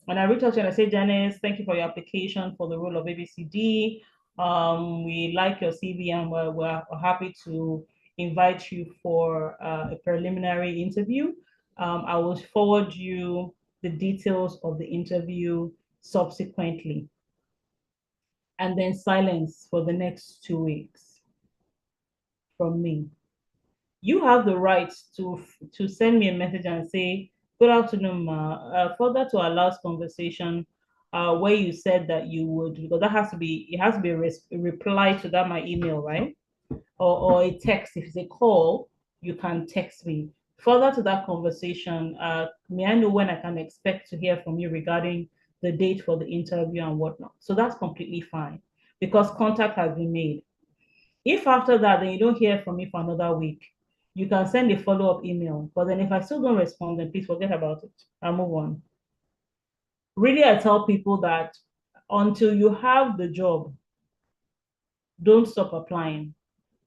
And I reach out to you and I say, Janice, thank you for your application for the role of ABCD. We like your CV and we're happy to invite you for a preliminary interview. I will forward you the details of the interview subsequently. And then silence for the next 2 weeks from me. You have the right to send me a message and say, good afternoon, ma. Further to our last conversation, where you said that you would, because it has to be a reply to that my email, right? Or a text. If it's a call, you can text me. Further to that conversation, may I know when I can expect to hear from you regarding the date for the interview and whatnot? So that's completely fine because contact has been made. If after that, then you don't hear from me for another week, you can send a follow-up email. But then if I still don't respond, then please forget about it. I'll move on. Really, I tell people that until you have the job, don't stop applying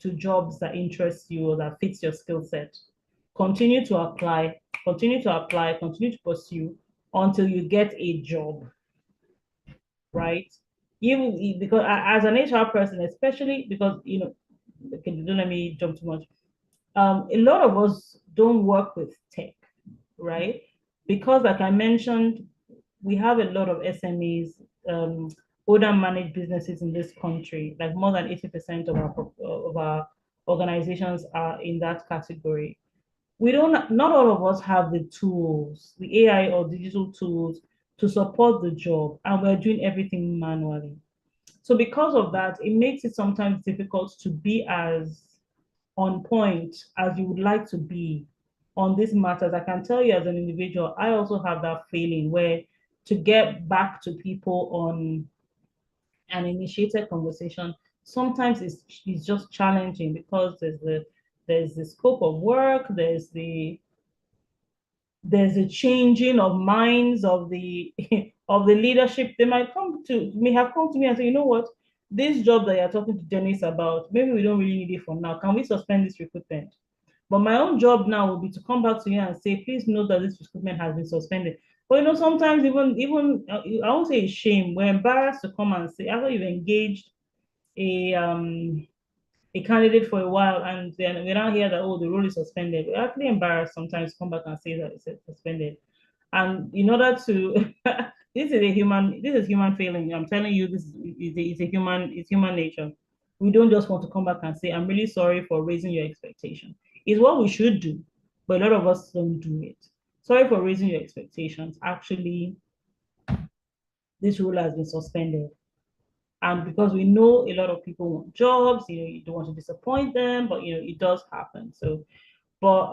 to jobs that interest you or that fits your skill set. Continue to apply, continue to pursue until you get a job, right? Even because as an HR person, especially because, okay, don't let me jump too much. A lot of us don't work with tech, right? Because like I mentioned, we have a lot of SMEs, older managed businesses in this country. Like more than 80% of our organizations are in that category. Not all of us have the tools, the AI or digital tools to support the job, and we're doing everything manually. So because of that, it makes it sometimes difficult to be as on point as you would like to be on these matters. I can tell you as an individual, I also have that feeling where to get back to people on an initiated conversation sometimes it's just challenging because there's the scope of work, there's a changing of minds of the of the leadership. They may have come to me and say, you know what, this job that you're talking to Janice about, maybe we don't really need it for now. Can we suspend this recruitment? But my own job now will be to come back to you and say, please note that this recruitment has been suspended. But sometimes even I won't say it's shame. We're embarrassed to come and say after you've engaged a candidate for a while and then we now hear that, oh, the role is suspended. We're actually embarrassed sometimes to come back and say that it's suspended. And in order to this is human failing. I'm telling you, this is human nature. We don't just want to come back and say, I'm really sorry for raising your expectation. It's what we should do, but a lot of us don't do it. Sorry for raising your expectations. Actually, this rule has been suspended. And because we know a lot of people want jobs, you don't want to disappoint them, but it does happen. So, but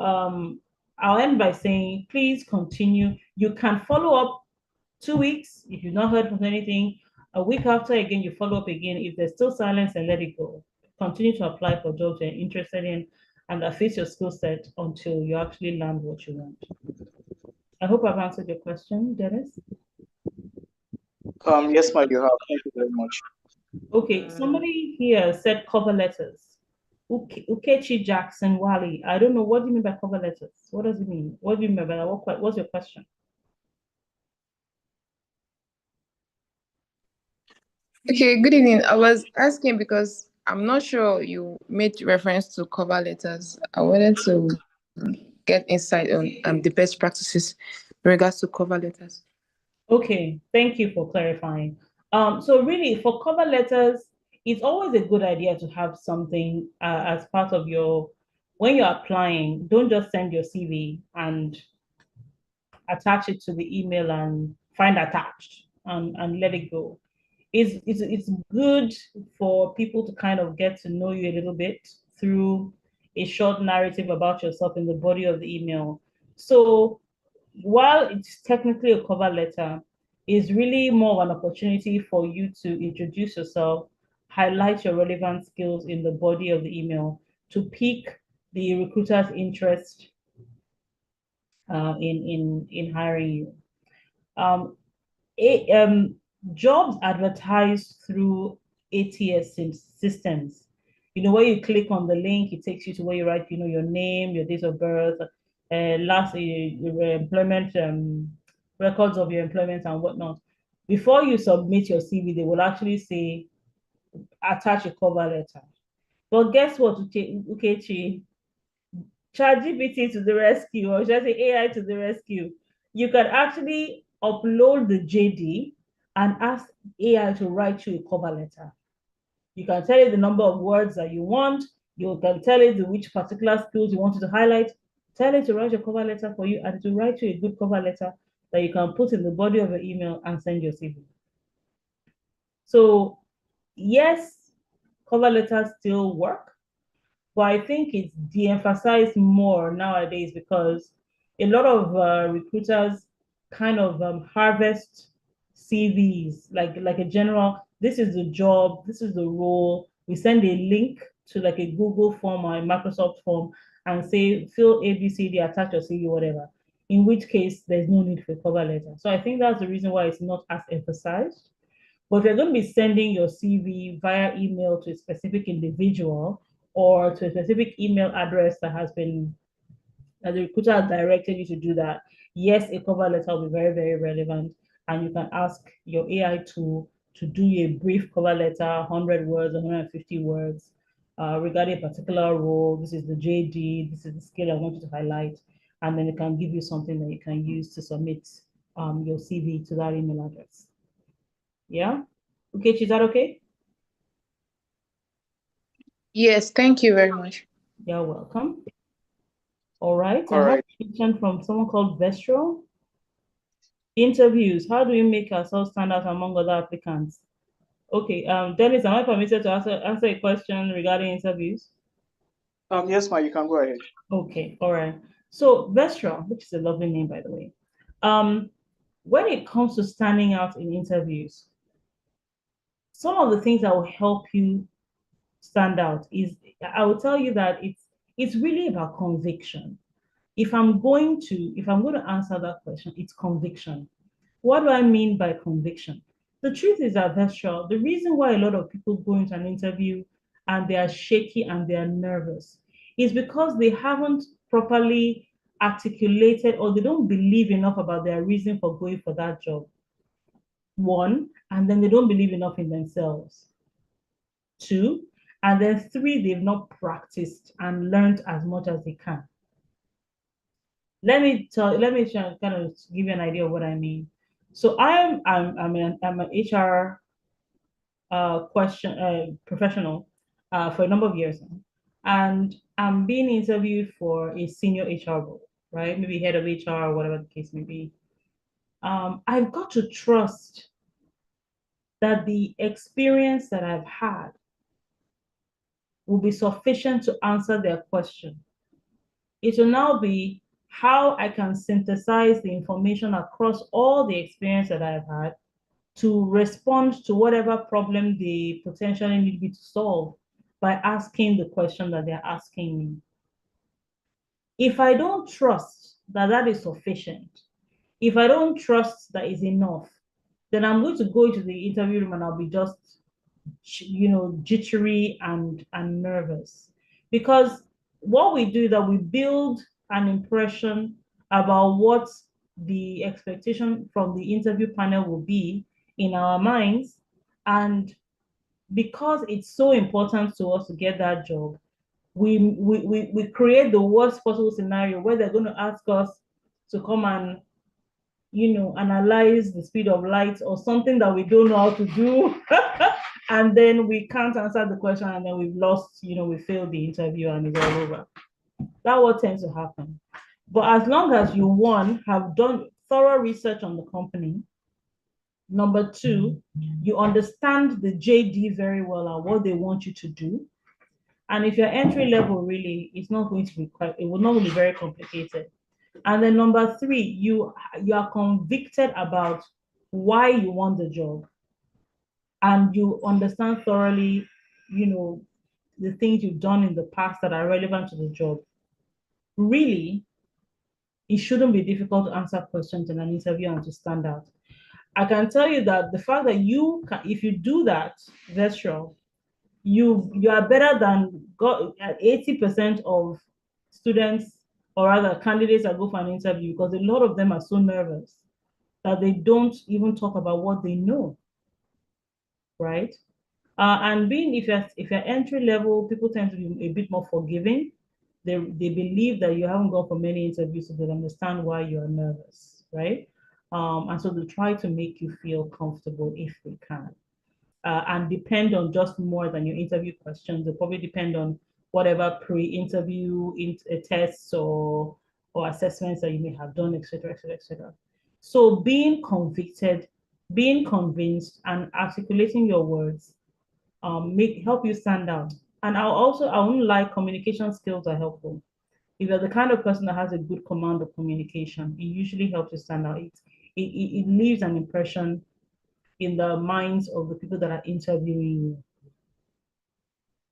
I'll end by saying, please continue. You can follow up 2 weeks if you've not heard from anything. A week after, again, you follow up again. If there's still silence, then let it go. Continue to apply for jobs you're interested in and that fits your skill set until you actually land what you want. I hope I've answered your question, Dennis. Yes, ma'am, you have. Thank you very much. Okay, somebody here said cover letters. Ukechi Jackson Wally. I don't know. What do you mean by cover letters? What does it mean? What do you mean by that? What's your question? Okay, good evening. I was asking because I'm not sure you made reference to cover letters. I wanted to get insight on the best practices in regards to cover letters. Okay, thank you for clarifying. So really, for cover letters, it's always a good idea to have something as part of when you're applying. Don't just send your CV and attach it to the email and find attached and let it go. It's good for people to kind of get to know you a little bit through a short narrative about yourself in the body of the email. So while it's technically a cover letter, it's really more of an opportunity for you to introduce yourself highlight your relevant skills in the body of the email to pique the recruiter's interest in hiring you. Um, Jobs advertised through ATS systems. Where you click on the link, it takes you to where you write, your name, your date of birth, last employment, records of your employment and whatnot. Before you submit your CV, they will actually say, attach a cover letter. But guess what, Ukechi? ChatGPT to the rescue, or should I say AI to the rescue? You can actually upload the JD and ask AI to write you a cover letter. You can tell it the number of words that you want. You can tell it which particular skills you want to highlight. Tell it to write your cover letter for you, and to write you a good cover letter that you can put in the body of your email and send your CV. So yes, cover letters still work, but I think it's de-emphasized more nowadays because a lot of recruiters kind of harvest CVs, like a general, this is the job, this is the role. We send a link to like a Google form or a Microsoft form and say, fill ABCD, attach your CV, whatever. In which case, there's no need for a cover letter. So I think that's the reason why it's not as emphasized. But if you're going to be sending your CV via email to a specific individual or to a specific email address that the recruiter has directed you to do that, yes, a cover letter will be very, very relevant. And you can ask your AI tool to do a brief cover letter, 100 words, 150 words, regarding a particular role. This is the JD, this is the skill I want you to highlight. And then it can give you something that you can use to submit your CV to that email address. Yeah? Okay, is that okay? Yes, thank you very much. You're welcome. All right. All I have right. a question from someone called Vestro. Interviews. How do we make ourselves stand out among other applicants? Okay. Dennis, am I permitted to answer a question regarding interviews? Yes, Ma, you can go ahead. Okay. All right. So Vestra, which is a lovely name, by the way. When it comes to standing out in interviews, some of the things that will help you stand out is, I will tell you that it's really about conviction. If I'm going to answer that question, it's conviction. What do I mean by conviction? The truth is that, Vestra, the reason why a lot of people go into an interview and they are shaky and they are nervous is because they haven't properly articulated, or they don't believe enough about their reason for going for that job. One, and then they don't believe enough in themselves. Two, and then three, they've not practiced and learned as much as they can. Let me kind of give you an idea of what I mean. So I'm an HR professional for a number of years now, and I'm being interviewed for a senior HR role, right? Maybe head of HR or whatever the case may be. I've got to trust that the experience that I've had will be sufficient to answer their question. It will now be how I can synthesize the information across all the experience that I've had to respond to whatever problem they potentially need me to solve by asking the question that they're asking me. If I don't trust that that is sufficient, if I don't trust that is enough, then I'm going to go into the interview room and I'll be just, jittery and nervous. Because what we do is that we build an impression about what the expectation from the interview panel will be in our minds. And because it's so important to us to get that job, we create the worst possible scenario where they're going to ask us to come and analyze the speed of light or something that we don't know how to do. And then we can't answer the question, and then we've lost, we failed the interview and it's all over. That's what tends to happen. But as long as you, one, have done thorough research on the company, number two, you understand the JD very well and what they want you to do. And if you're entry level, really, it's not going to be it will not be very complicated. And then number three, you are convicted about why you want the job. and you understand thoroughly, the things you've done in the past that are relevant to the job, really, it shouldn't be difficult to answer questions in an interview and to stand out. I can tell you that the fact that if you do that, that's sure, you are better than 80% of students, or rather candidates that go for an interview, because a lot of them are so nervous that they don't even talk about what they know, right? And being if you're entry level, people tend to be a bit more forgiving. They believe that you haven't gone for many interviews, so they understand why you are nervous, right? And so they try to make you feel comfortable if they can. And depend on just more than your interview questions. They probably depend on whatever pre-interview tests or assessments that you may have done, etc., etc., etc. So being convicted, being convinced, and articulating your words help you stand out. And I won't lie, communication skills are helpful. If you're the kind of person that has a good command of communication, it usually helps you stand out. It leaves an impression in the minds of the people that are interviewing you.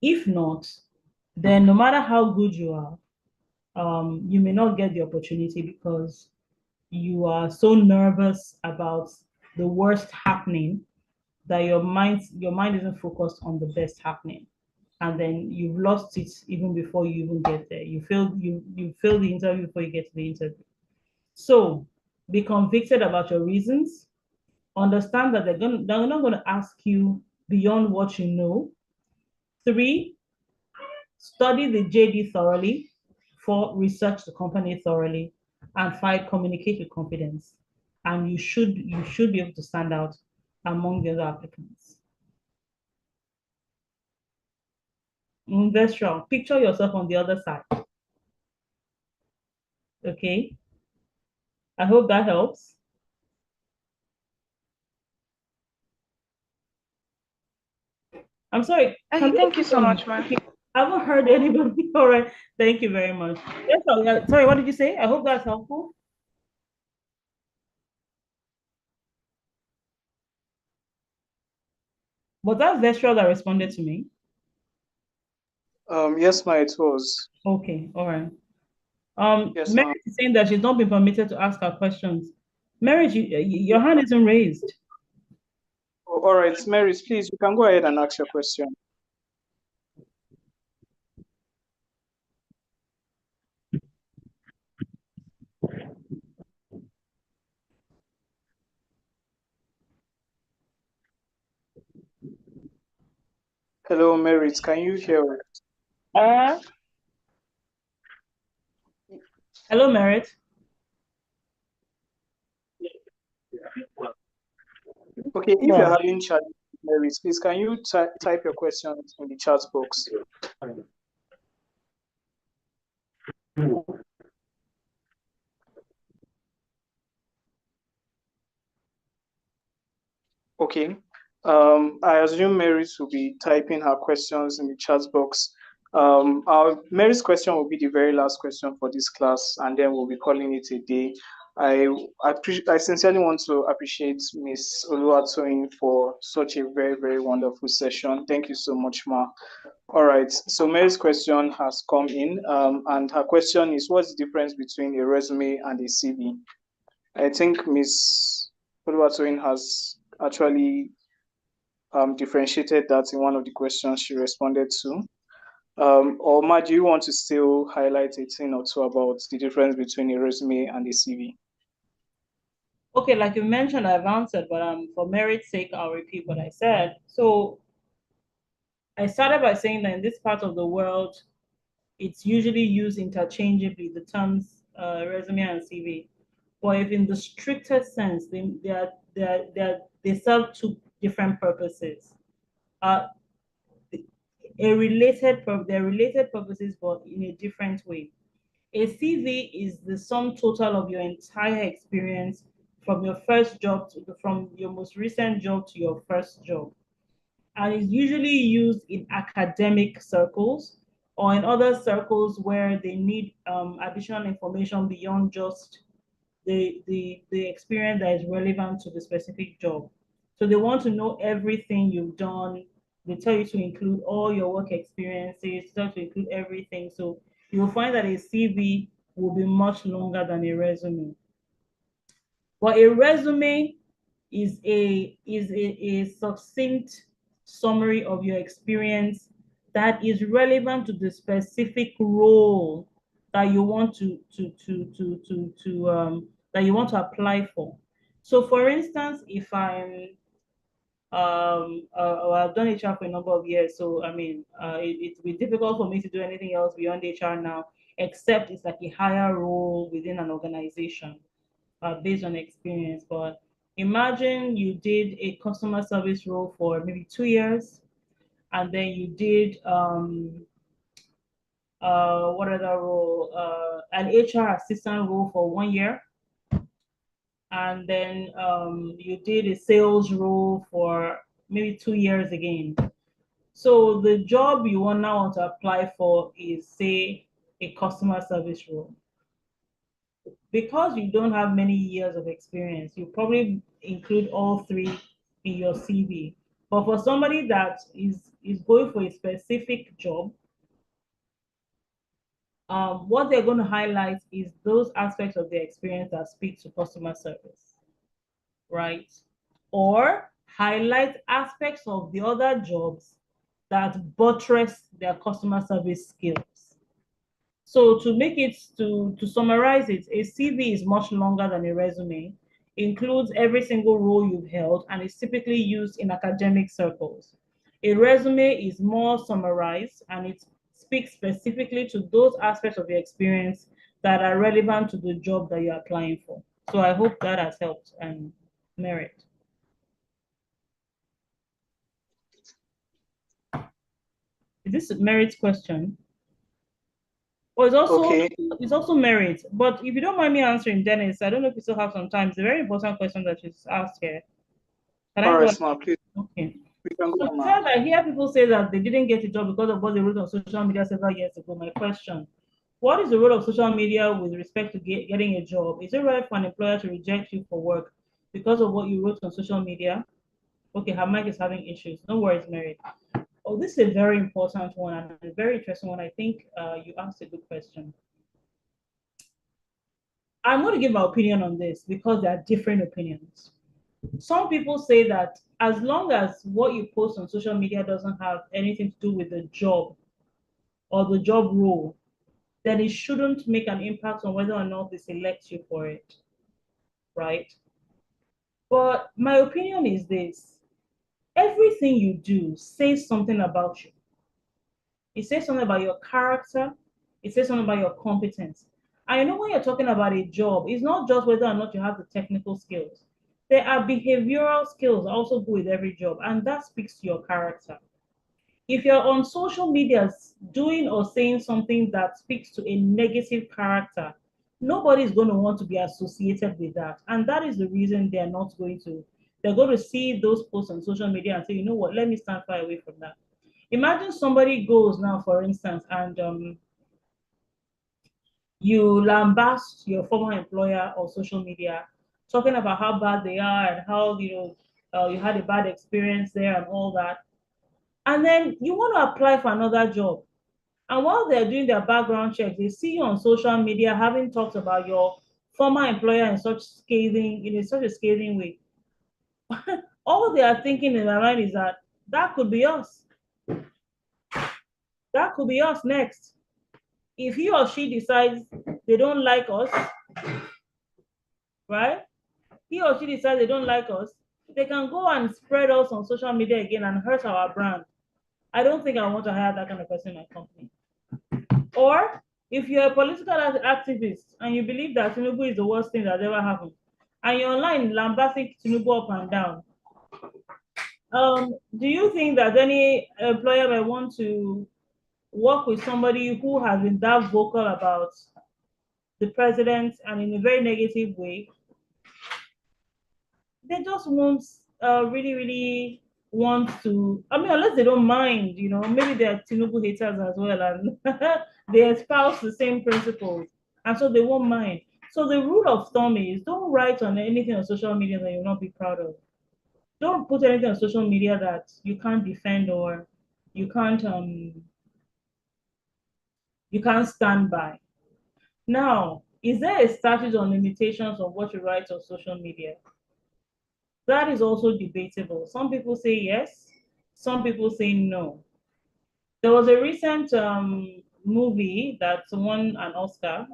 If not, then no matter how good you are, you may not get the opportunity because you are so nervous about the worst happening that your mind isn't focused on the best happening, and then you've lost it even before you even get there. You fail the interview before you get to the interview. So be convicted about your reasons. Understand that they're not going to ask you beyond what you know. 3, study the JD thoroughly. 4, research the company thoroughly. And 5, communicate with confidence. And you should be able to stand out among the other applicants. Very strong. Picture yourself on the other side. Okay. I hope that helps. I'm sorry. Thank you so much, ma'am. I haven't heard anybody. All right. Thank you very much. Yes, sorry, what did you say? I hope that's helpful. Was that Vestra that responded to me? Yes, ma, it was. Okay, all right. Yes, Mary ma'am. is saying that she's not been permitted to ask her questions. Mary, your hand isn't raised. Oh, all right, Mary, please, you can go ahead and ask your question. Hello, Mary, can you hear us? Hello, Merit. Okay, if you're having chat, Mary, please, can you type your questions in the chat box? Okay. I assume Mary will be typing her questions in the chat box. Mary's question will be the very last question for this class, and then we'll be calling it a day. I sincerely want to appreciate Miss Oluwatoyin for such a very, very wonderful session. Thank you so much, Ma. All right, so Mary's question has come in, and her question is, what's the difference between a resume and a CV? I think Miss Oluwatoyin has actually differentiated that in one of the questions she responded to. Or Ma, do you want to still highlight a thing or two about the difference between a resume and a CV? Okay, like you mentioned, I've answered, but for merit's sake, I'll repeat what I said. So I started by saying that in this part of the world, it's usually used interchangeably, the terms resume and CV. But if in the strictest sense, they serve two different purposes. They're related purposes, but in a different way. A CV is the sum total of your entire experience from your from your most recent job to your first job, and is usually used in academic circles or in other circles where they need additional information beyond just the experience that is relevant to the specific job. So they want to know everything you've done. They tell you to include all your work experiences, tell you to include everything. So you'll find that a CV will be much longer than a resume. But a resume is a succinct summary of your experience that is relevant to the specific role that you want that you want to apply for. So for instance, if I've done HR for a number of years, so I mean, it'd be difficult for me to do anything else beyond HR now, except it's like a higher role within an organization, based on experience. But imagine you did a customer service role for maybe 2 years, and then you did what other role? An HR assistant role for 1 year, and then you did a sales role for maybe 2 years again. So the job you want now want to apply for is, say, a customer service role. Because you don't have many years of experience, you probably include all three in your CV. But for somebody that is going for a specific job, what they're going to highlight is those aspects of their experience that speak to customer service, right? Or highlight aspects of the other jobs that buttress their customer service skills. So to summarize it, a CV is much longer than a resume, includes every single role you've held, and is typically used in academic circles. A resume is more summarized, and it speaks specifically to those aspects of your experience that are relevant to the job that you're applying for. So I hope that has helped, and Merit. Is this Merit's question? Or Okay. it's also Merit. But if you don't mind me answering, Dennis, I don't know if you still have some time. It's a very important question that she's asked here. Can All I right, go? Smart, please. Okay. We can So go, she ma'am. said, I hear people say that they didn't get a job because of what they wrote on social media several years ago. My question, what is the role of social media with respect to getting a job? Is it right for an employer to reject you for work because of what you wrote on social media? Okay, her mic is having issues. No worries, Mary. Oh, this is a very important one and a very interesting one. I think you asked a good question. I'm going to give my opinion on this because there are different opinions. Some people say that as long as what you post on social media doesn't have anything to do with the job or the job role, then it shouldn't make an impact on whether or not they select you for it, right? But my opinion is this: everything you do says something about you. It says something about your character. It says something about your competence. And you know, when you're talking about a job, it's not just whether or not you have the technical skills. There are behavioral skills that also go with every job, and that speaks to your character. If you're on social media doing or saying something that speaks to a negative character, nobody is going to want to be associated with that. And that is the reason they're going to see those posts on social media and say, you know what, let me stand far away from that. Imagine somebody goes now, for instance, and you lambast your former employer on social media, talking about how bad they are and how you had a bad experience there and all that. And then you want to apply for another job. And while they're doing their background check, they see you on social media having talked about your former employer in such a scathing way. All they are thinking in their mind is that could be us. That could be us next. If he or she decides they don't like us, right? He or she decides they don't like us, they can go and spread us on social media again and hurt our brand. I don't think I want to hire that kind of person in my company. Or if you're a political activist and you believe that Tinubu is the worst thing that ever happened, and you're online lambasting Tinubu up and down, do you think that any employer may want to work with somebody who has been that vocal about the president and in a very negative way? They just won't really, really want to. I mean, unless they don't mind, maybe they're Tinubu haters as well, and they espouse the same principles, and so they won't mind. So the rule of thumb is don't write on anything on social media that you'll not be proud of. Don't put anything on social media that you can't defend or you can't stand by. Now, is there a statute on limitations of what you write on social media? That is also debatable. Some people say yes, some people say no. There was a recent movie that won an Oscar.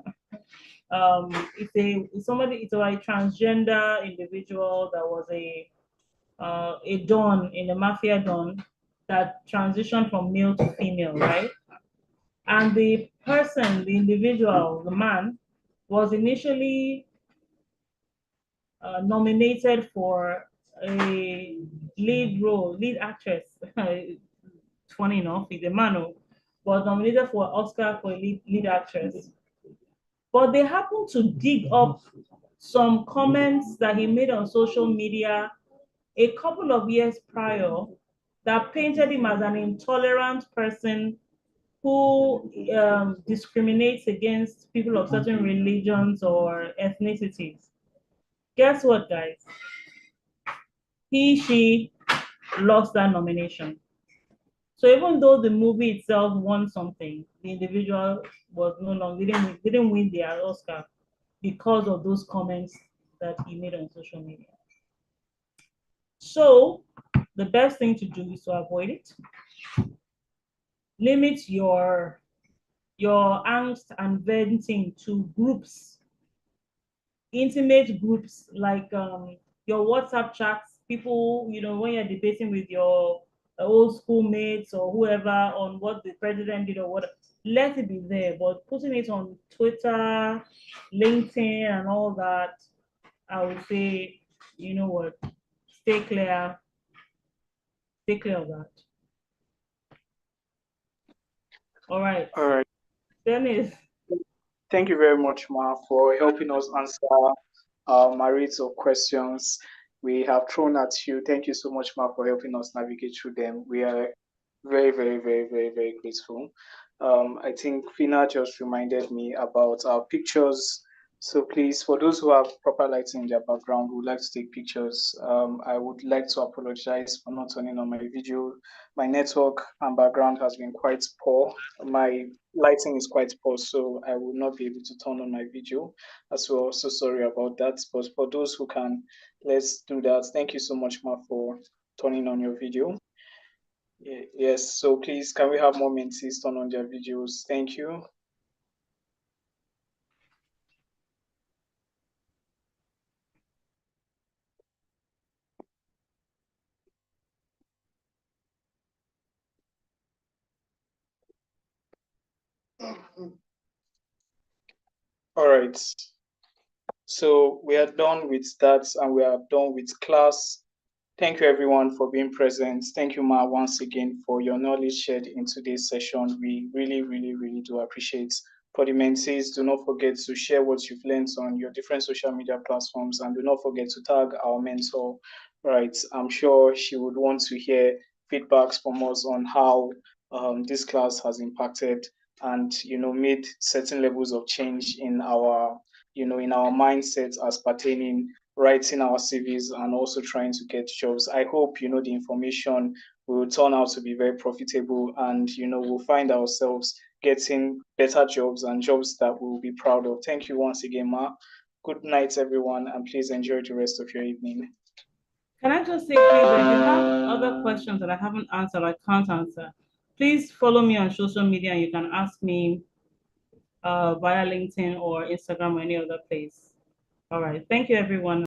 It's a transgender individual that was a don in the mafia don that transitioned from male to female, right? And the individual, the man, was initially nominated for a lead actress. Funny enough, he's a man who was nominated for Oscar for lead actress. But they happened to dig up some comments that he made on social media a couple of years prior that painted him as an intolerant person who discriminates against people of certain religions or ethnicities. Guess what, guys? She lost that nomination. So even though the movie itself won something, the individual was no longer didn't win the Oscar because of those comments that he made on social media. So the best thing to do is to avoid it. Limit your angst and venting to groups, intimate groups like your WhatsApp chats, people, when you're debating with your old schoolmates or whoever on what the president did or what, let it be there. But putting it on Twitter, LinkedIn, and all that, I would say, you know what, stay clear of that. All right. All right. Dennis. Thank you very much, Ma, for helping us answer myriads of questions we have thrown at you. Thank you so much, Ma, for helping us navigate through them. We are very, very, very, very, very grateful. I think Fina just reminded me about our pictures. So please, for those who have proper lighting in their background, who would like to take pictures, I would like to apologize for not turning on my video. My network and background has been quite poor. My lighting is quite poor, so I will not be able to turn on my video as well. So sorry about that. But for those who can, let's do that. Thank you so much, Ma, for turning on your video. Yes, so please, can we have more mentees turn on their videos? Thank you. All right. So we are done with that and we are done with class. Thank you everyone for being present. Thank you, Ma, once again for your knowledge shared in today's session. We really, really, really do appreciate. For the mentees, do not forget to share what you've learned on your different social media platforms and do not forget to tag our mentor. Right. I'm sure she would want to hear feedbacks from us on how this class has impacted and made certain levels of change in our in our mindset as pertaining writing our CVs and also trying to get jobs. I hope the information will turn out to be very profitable and we'll find ourselves getting better jobs and jobs that we'll be proud of. Thank you once again, Ma. Good night, everyone, and please enjoy the rest of your evening. Can I just say, please, if you have other questions that I haven't answered, I can't answer, please follow me on social media and you can ask me via LinkedIn or Instagram or any other place. All right. Thank you, everyone.